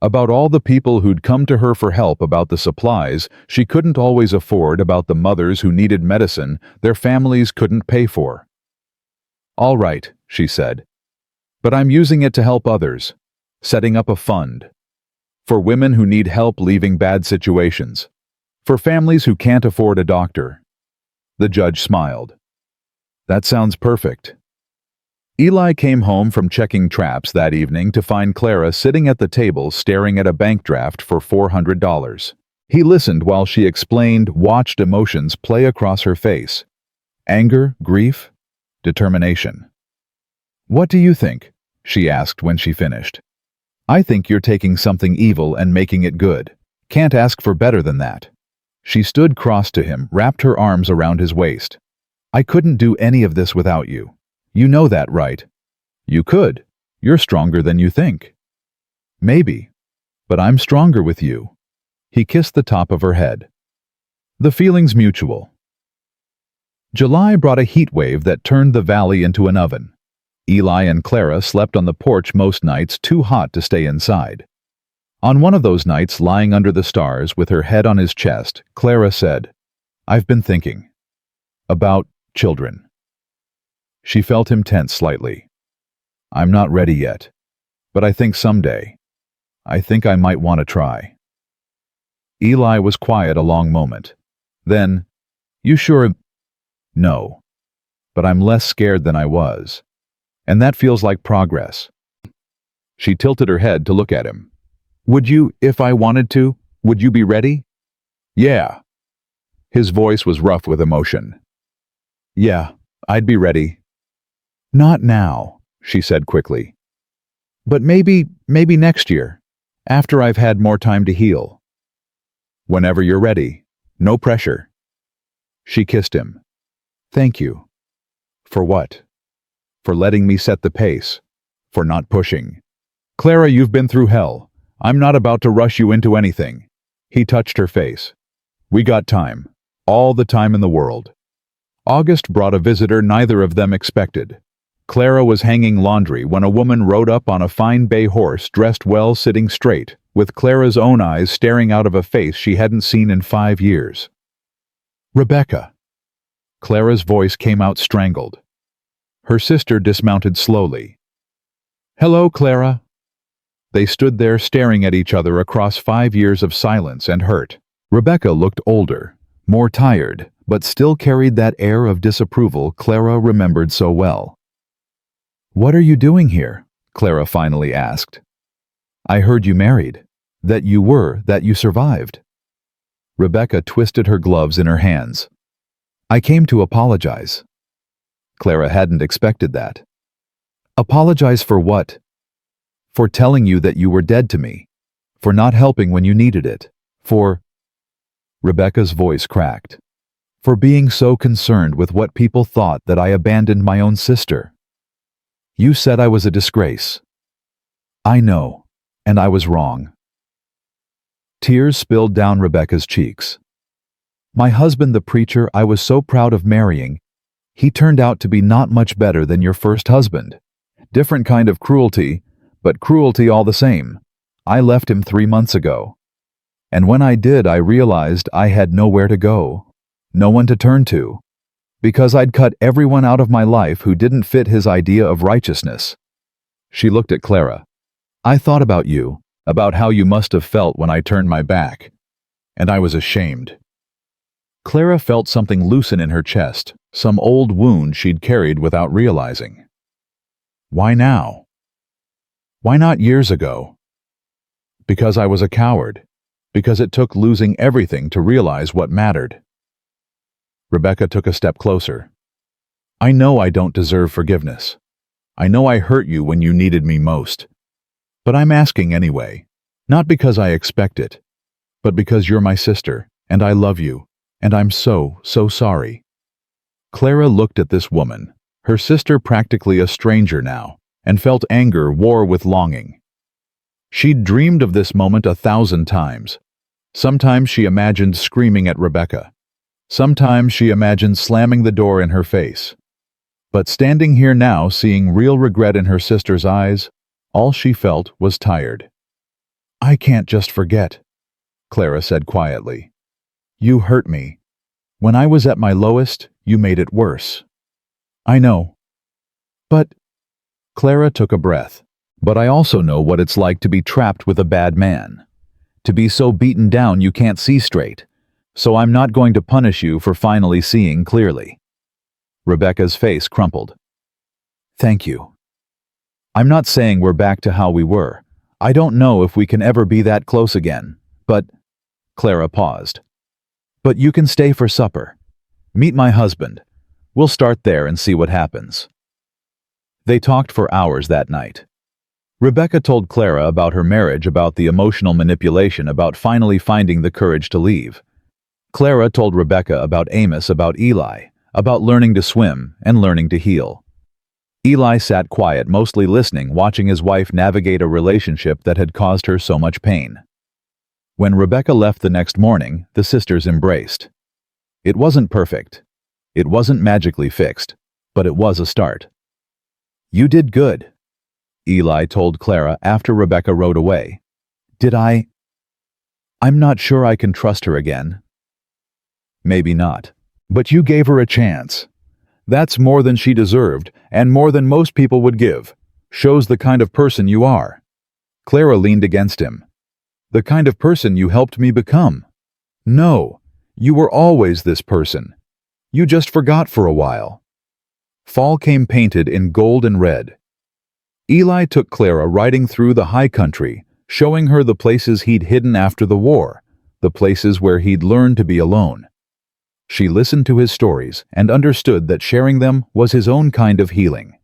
S1: About all the people who'd come to her for help, about the supplies she couldn't always afford, about the mothers who needed medicine their families couldn't pay for. All right, she said. But I'm using it to help others. Setting up a fund. For women who need help leaving bad situations. For families who can't afford a doctor. The judge smiled. That sounds perfect. Eli came home from checking traps that evening to find Clara sitting at the table staring at a bank draft for $400. He listened while she explained, watched emotions play across her face. Anger, grief, determination. "What do you think?" she asked when she finished. "I think you're taking something evil and making it good. Can't ask for better than that." She stood cross to him, wrapped her arms around his waist. "I couldn't do any of this without you. You know that, right?" "You could. You're stronger than you think." "Maybe. But I'm stronger with you." He kissed the top of her head. The feeling's mutual. July brought a heat wave that turned the valley into an oven. Eli and Clara slept on the porch most nights, too hot to stay inside. On one of those nights, lying under the stars with her head on his chest, Clara said, "I've been thinking. About children." She felt him tense slightly. "I'm not ready yet. But I think someday. I think I might want to try." Eli was quiet a long moment. Then, "You sure?" "No. But I'm less scared than I was. And that feels like progress." She tilted her head to look at him. "Would you, if I wanted to, would you be ready?" "Yeah." His voice was rough with emotion. "Yeah, I'd be ready." "Not now," she said quickly. "But maybe next year, after I've had more time to heal." "Whenever you're ready. No pressure." She kissed him. "Thank you." "For what?" "For letting me set the pace. For not pushing." "Clara, you've been through hell. I'm not about to rush you into anything." He touched her face. "We got time. All the time in the world." August brought a visitor neither of them expected. Clara was hanging laundry when a woman rode up on a fine bay horse, dressed well, sitting straight, with Clara's own eyes staring out of a face she hadn't seen in 5 years. "Rebecca." Clara's voice came out strangled. Her sister dismounted slowly. "Hello, Clara." They stood there staring at each other across 5 years of silence and hurt. Rebecca looked older, more tired, but still carried that air of disapproval Clara remembered so well. "What are you doing here?" Clara finally asked. "I heard you married. That you survived." Rebecca twisted her gloves in her hands. "I came to apologize." Clara hadn't expected that. "Apologize for what?" "For telling you that you were dead to me. For not helping when you needed it. For—" Rebecca's voice cracked. "For being so concerned with what people thought that I abandoned my own sister. You said I was a disgrace." "I know, and I was wrong." Tears spilled down Rebecca's cheeks. "My husband, the preacher I was so proud of marrying, he turned out to be not much better than your first husband. Different kind of cruelty, but cruelty all the same. I left him 3 months ago. And when I did, I realized I had nowhere to go, no one to turn to, because I'd cut everyone out of my life who didn't fit his idea of righteousness." She looked at Clara. "I thought about you, about how you must have felt when I turned my back. And I was ashamed." Clara felt something loosen in her chest, some old wound she'd carried without realizing. "Why now?" "Why not years ago?" "Because I was a coward. Because it took losing everything to realize what mattered." Rebecca took a step closer. "I know I don't deserve forgiveness. I know I hurt you when you needed me most. But I'm asking anyway, not because I expect it, but because you're my sister, and I love you, and I'm so sorry." Clara looked at this woman, her sister practically a stranger now, and felt anger war with longing. She'd dreamed of this moment 1,000 times. Sometimes she imagined screaming at Rebecca. Sometimes she imagined slamming the door in her face. But standing here now, seeing real regret in her sister's eyes, all she felt was tired. "I can't just forget," Clara said quietly. "You hurt me. When I was at my lowest, you made it worse." "I know. But—" Clara took a breath. "But I also know what it's like to be trapped with a bad man. To be so beaten down you can't see straight. So I'm not going to punish you for finally seeing clearly." Rebecca's face crumpled. "Thank you. I'm not saying we're back to how we were. I don't know if we can ever be that close again. But Clara paused. But you can stay for supper. Meet my husband. We'll start there and see what happens. They talked for hours that night. Rebecca told Clara about her marriage, about the emotional manipulation, about finally finding the courage to leave. Clara told Rebecca about Amos, about Eli, about learning to swim and learning to heal. Eli sat quiet, mostly listening, watching his wife navigate a relationship that had caused her so much pain. When Rebecca left the next morning, the sisters embraced. It wasn't perfect. It wasn't magically fixed, but it was a start. You did good, Eli told Clara after Rebecca rode away. Did I? I'm not sure I can trust her again. Maybe not. But you gave her a chance. That's more than she deserved, and more than most people would give. Shows the kind of person you are. Clara leaned against him. The kind of person you helped me become. No, you were always this person. You just forgot for a while. Fall came painted in gold and red. Eli took Clara riding through the high country, showing her the places he'd hidden after the war, the places where he'd learned to be alone. She listened to his stories and understood that sharing them was his own kind of healing.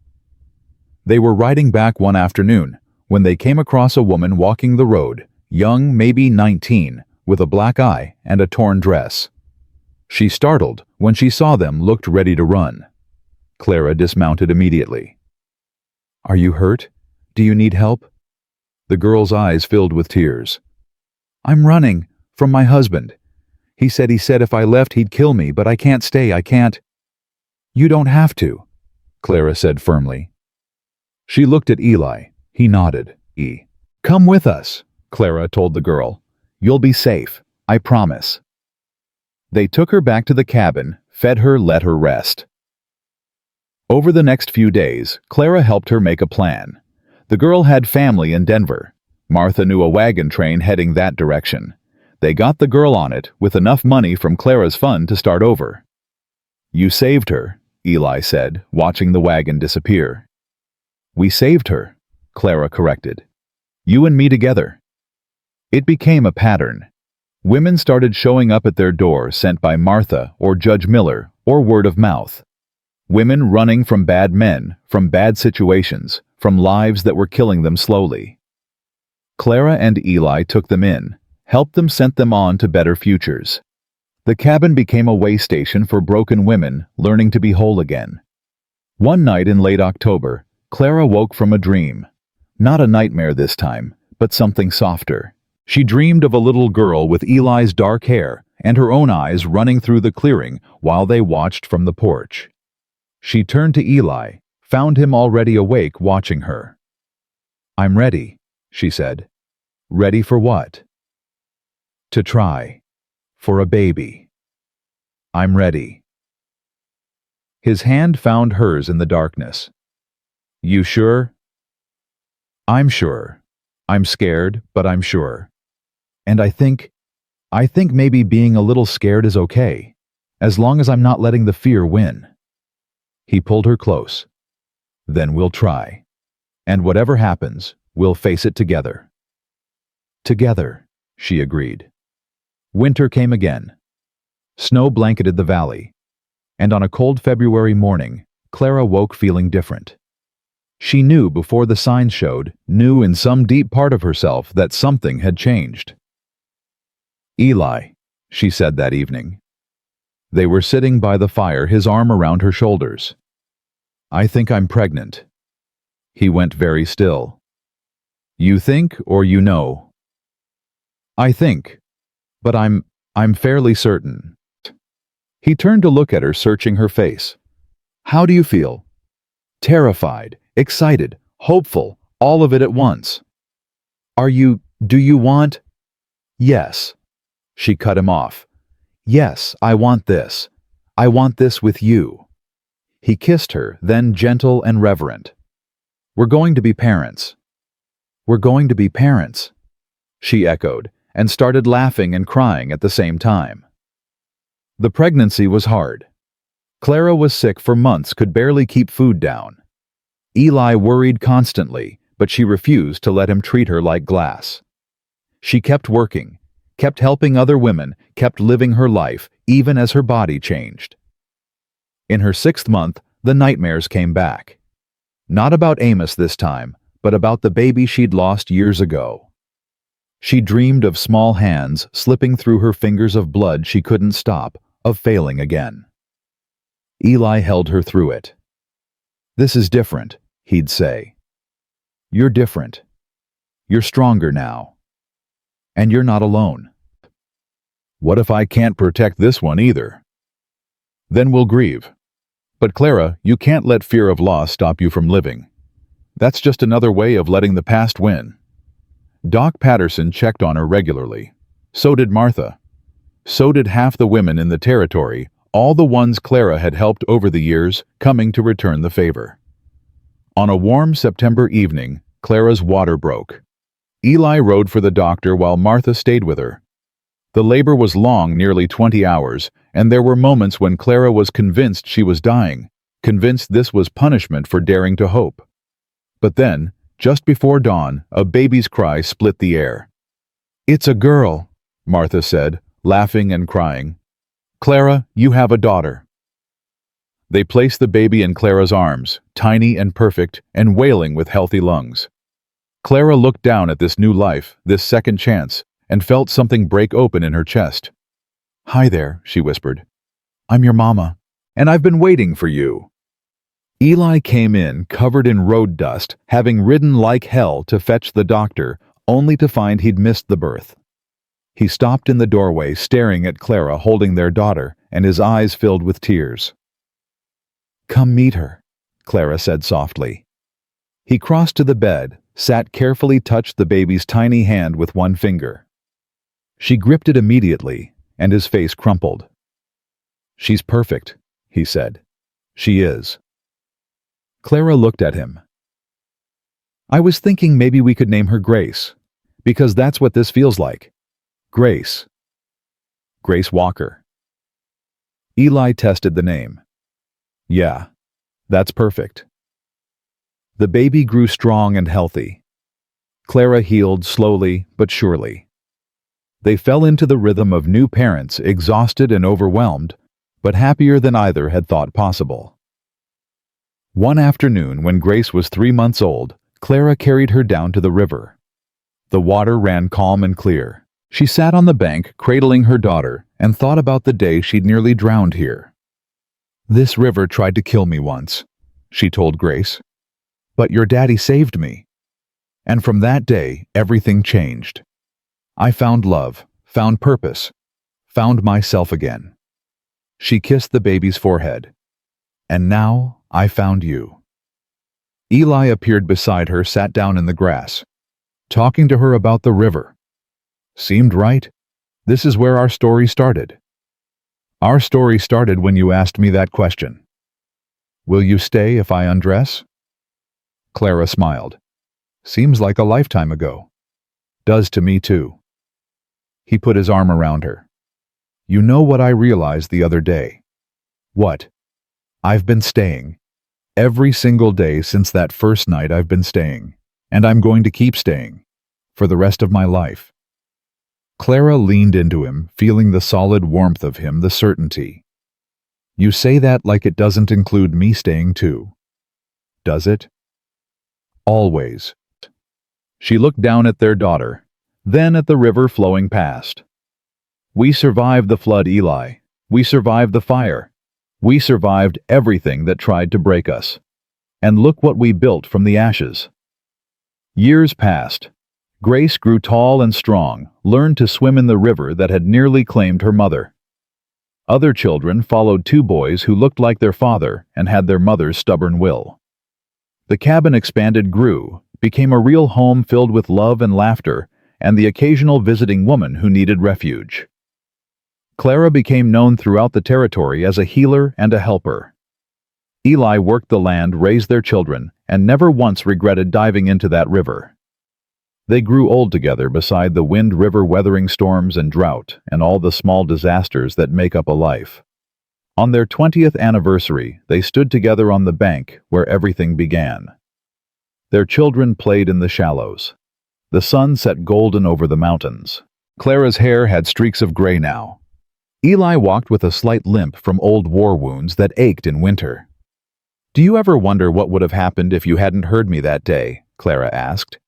S1: They were riding back one afternoon when they came across a woman walking the road, young, maybe 19, with a black eye and a torn dress. She startled when she saw them, looked ready to run. Clara dismounted immediately. Are you hurt? Do you need help? The girl's eyes filled with tears. I'm running from my husband. He said if I left he'd kill me, but I can't stay, I can't. You don't have to, Clara said firmly. She looked at Eli. He nodded. Come with us, Clara told the girl. You'll be safe, I promise. They took her back to the cabin, fed her, let her rest. Over the next few days, Clara helped her make a plan. The girl had family in Denver. Martha knew a wagon train heading that direction. They got the girl on it with enough money from Clara's fund to start over. You saved her, Eli said, watching the wagon disappear. We saved her, Clara corrected. You and me together. It became a pattern. Women started showing up at their door, sent by Martha or Judge Miller or word of mouth. Women running from bad men, from bad situations, from lives that were killing them slowly. Clara and Eli took them in, helped them, sent them on to better futures. The cabin became a way station for broken women learning to be whole again. One night in late October, Clara woke from a dream. Not a nightmare this time, but something softer. She dreamed of a little girl with Eli's dark hair and her own eyes running through the clearing while they watched from the porch. She turned to Eli, found him already awake watching her. I'm ready, she said. Ready for what? To try. For a baby. I'm ready. His hand found hers in the darkness. You sure? I'm sure. I'm scared, but I'm sure. And I think maybe being a little scared is okay, as long as I'm not letting the fear win. He pulled her close. Then we'll try. And whatever happens, we'll face it together. Together, she agreed. Winter came again. Snow blanketed the valley. And on a cold February morning, Clara woke feeling different. She knew before the signs showed, knew in some deep part of herself that something had changed. Eli, she said that evening. They were sitting by the fire, his arm around her shoulders. I think I'm pregnant. He went very still. You think or you know? I think, but I'm fairly certain. He turned to look at her, searching her face. How do you feel? Terrified, excited, hopeful, all of it at once. Do you want? Yes. She cut him off. Yes, I want this. I want this with you. He kissed her, then gentle and reverent. We're going to be parents. We're going to be parents, she echoed, and started laughing and crying at the same time. The pregnancy was hard. Clara was sick for months, could barely keep food down. Eli worried constantly, but she refused to let him treat her like glass. She kept working, kept helping other women, kept living her life, even as her body changed. In her 6th month, the nightmares came back. Not about Amos this time, but about the baby she'd lost years ago. She dreamed of small hands slipping through her fingers of blood she couldn't stop, of failing again. Eli held her through it. "This is different," he'd say. "You're different. You're stronger now. And you're not alone." "What if I can't protect this one either?" "Then we'll grieve. But Clara, you can't let fear of loss stop you from living. That's just another way of letting the past win." Doc Patterson checked on her regularly. So did Martha. So did half the women in the territory, all the ones Clara had helped over the years, coming to return the favor. On a warm September evening, Clara's water broke. Eli rode for the doctor while Martha stayed with her. The labor was long, nearly 20 hours, and there were moments when Clara was convinced she was dying, convinced this was punishment for daring to hope. But then, just before dawn, a baby's cry split the air. "It's a girl," Martha said, laughing and crying. "Clara, you have a daughter." They placed the baby in Clara's arms, tiny and perfect, and wailing with healthy lungs. Clara looked down at this new life, this second chance, and felt something break open in her chest. "Hi there," she whispered. "I'm your mama, and I've been waiting for you." Eli came in covered in road dust, having ridden like hell to fetch the doctor, only to find he'd missed the birth. He stopped in the doorway, staring at Clara holding their daughter, and his eyes filled with tears. "Come meet her," Clara said softly. He crossed to the bed, sat carefully, touched the baby's tiny hand with one finger. She gripped it immediately, and his face crumpled. "She's perfect," he said. "She is." Clara looked at him. "I was thinking maybe we could name her Grace, because that's what this feels like. Grace. Grace Walker." Eli tested the name. "Yeah, that's perfect." The baby grew strong and healthy. Clara healed slowly but surely. They fell into the rhythm of new parents, exhausted and overwhelmed, but happier than either had thought possible. One afternoon, when Grace was 3 months old, Clara carried her down to the river. The water ran calm and clear. She sat on the bank, cradling her daughter, and thought about the day she'd nearly drowned here. "This river tried to kill me once," she told Grace. "But your daddy saved me. And from that day, everything changed. I found love, found purpose, found myself again." She kissed the baby's forehead. "And now I found you." Eli appeared beside her, sat down in the grass, talking to her about the river. "Seemed right. This is where our story started. Our story started when you asked me that question. Will you stay if I undress?" Clara smiled. "Seems like a lifetime ago." "Does to me too." He put his arm around her. "You know what I realized the other day?" "What?" "I've been staying. Every single day since that first night I've been staying. And I'm going to keep staying. For the rest of my life." Clara leaned into him, feeling the solid warmth of him, the certainty. "You say that like it doesn't include me staying too. Does it?" "Always." She looked down at their daughter, then at the river flowing past. "We survived the flood, Eli. We survived the fire. We survived everything that tried to break us. And look what we built from the ashes." Years passed. Grace grew tall and strong, learned to swim in the river that had nearly claimed her mother. Other children followed 2 boys who looked like their father and had their mother's stubborn will. The cabin expanded, grew, became a real home filled with love and laughter, and the occasional visiting woman who needed refuge. Clara became known throughout the territory as a healer and a helper. Eli worked the land, raised their children, and never once regretted diving into that river. They grew old together beside the wind river, weathering storms and drought and all the small disasters that make up a life. On their 20th anniversary, they stood together on the bank where everything began. Their children played in the shallows. The sun set golden over the mountains. Clara's hair had streaks of gray now. Eli walked with a slight limp from old war wounds that ached in winter. "Do you ever wonder what would have happened if you hadn't heard me that day?" Clara asked.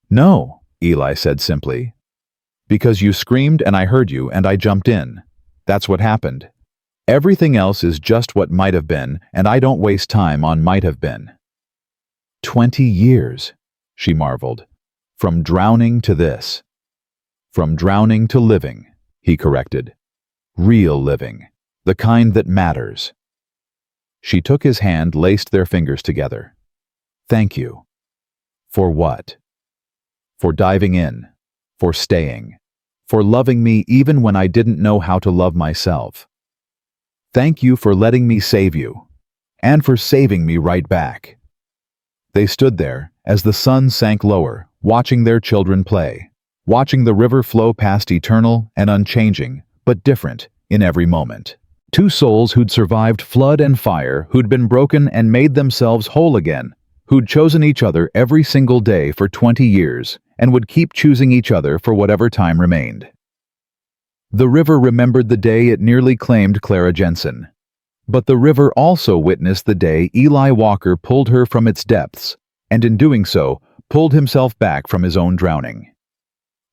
S1: "No," Eli said simply. "Because you screamed and I heard you and I jumped in. That's what happened. Everything else is just what might have been, and I don't waste time on might have been." 20 years, she marveled. From drowning to this. From drowning to living, he corrected. Real living, the kind that matters. She took his hand, laced their fingers together. "Thank you." "For what?" "For diving in, for staying, for loving me even when I didn't know how to love myself. Thank you for letting me save you, and for saving me right back." They stood there as the sun sank lower, watching their children play, watching the river flow past, eternal and unchanging, but different in every moment. Two souls who'd survived flood and fire, who'd been broken and made themselves whole again, who'd chosen each other every single day for 20 years, and would keep choosing each other for whatever time remained. The river remembered the day it nearly claimed Clara Jensen. But the river also witnessed the day Eli Walker pulled her from its depths, and in doing so, pulled himself back from his own drowning.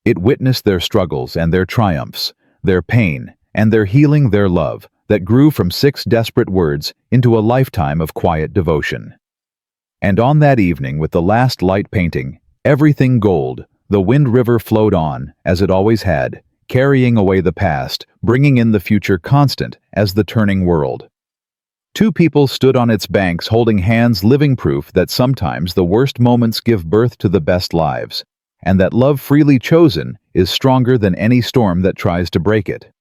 S1: It witnessed their struggles and their triumphs, their pain and their healing, their love, that grew from 6 desperate words into a lifetime of quiet devotion. And on that evening, with the last light painting, everything gold, the Wind River flowed on, as it always had, carrying away the past, bringing in the future, constant as the turning world. Two people stood on its banks holding hands, living proof that sometimes the worst moments give birth to the best lives, and that love freely chosen is stronger than any storm that tries to break it.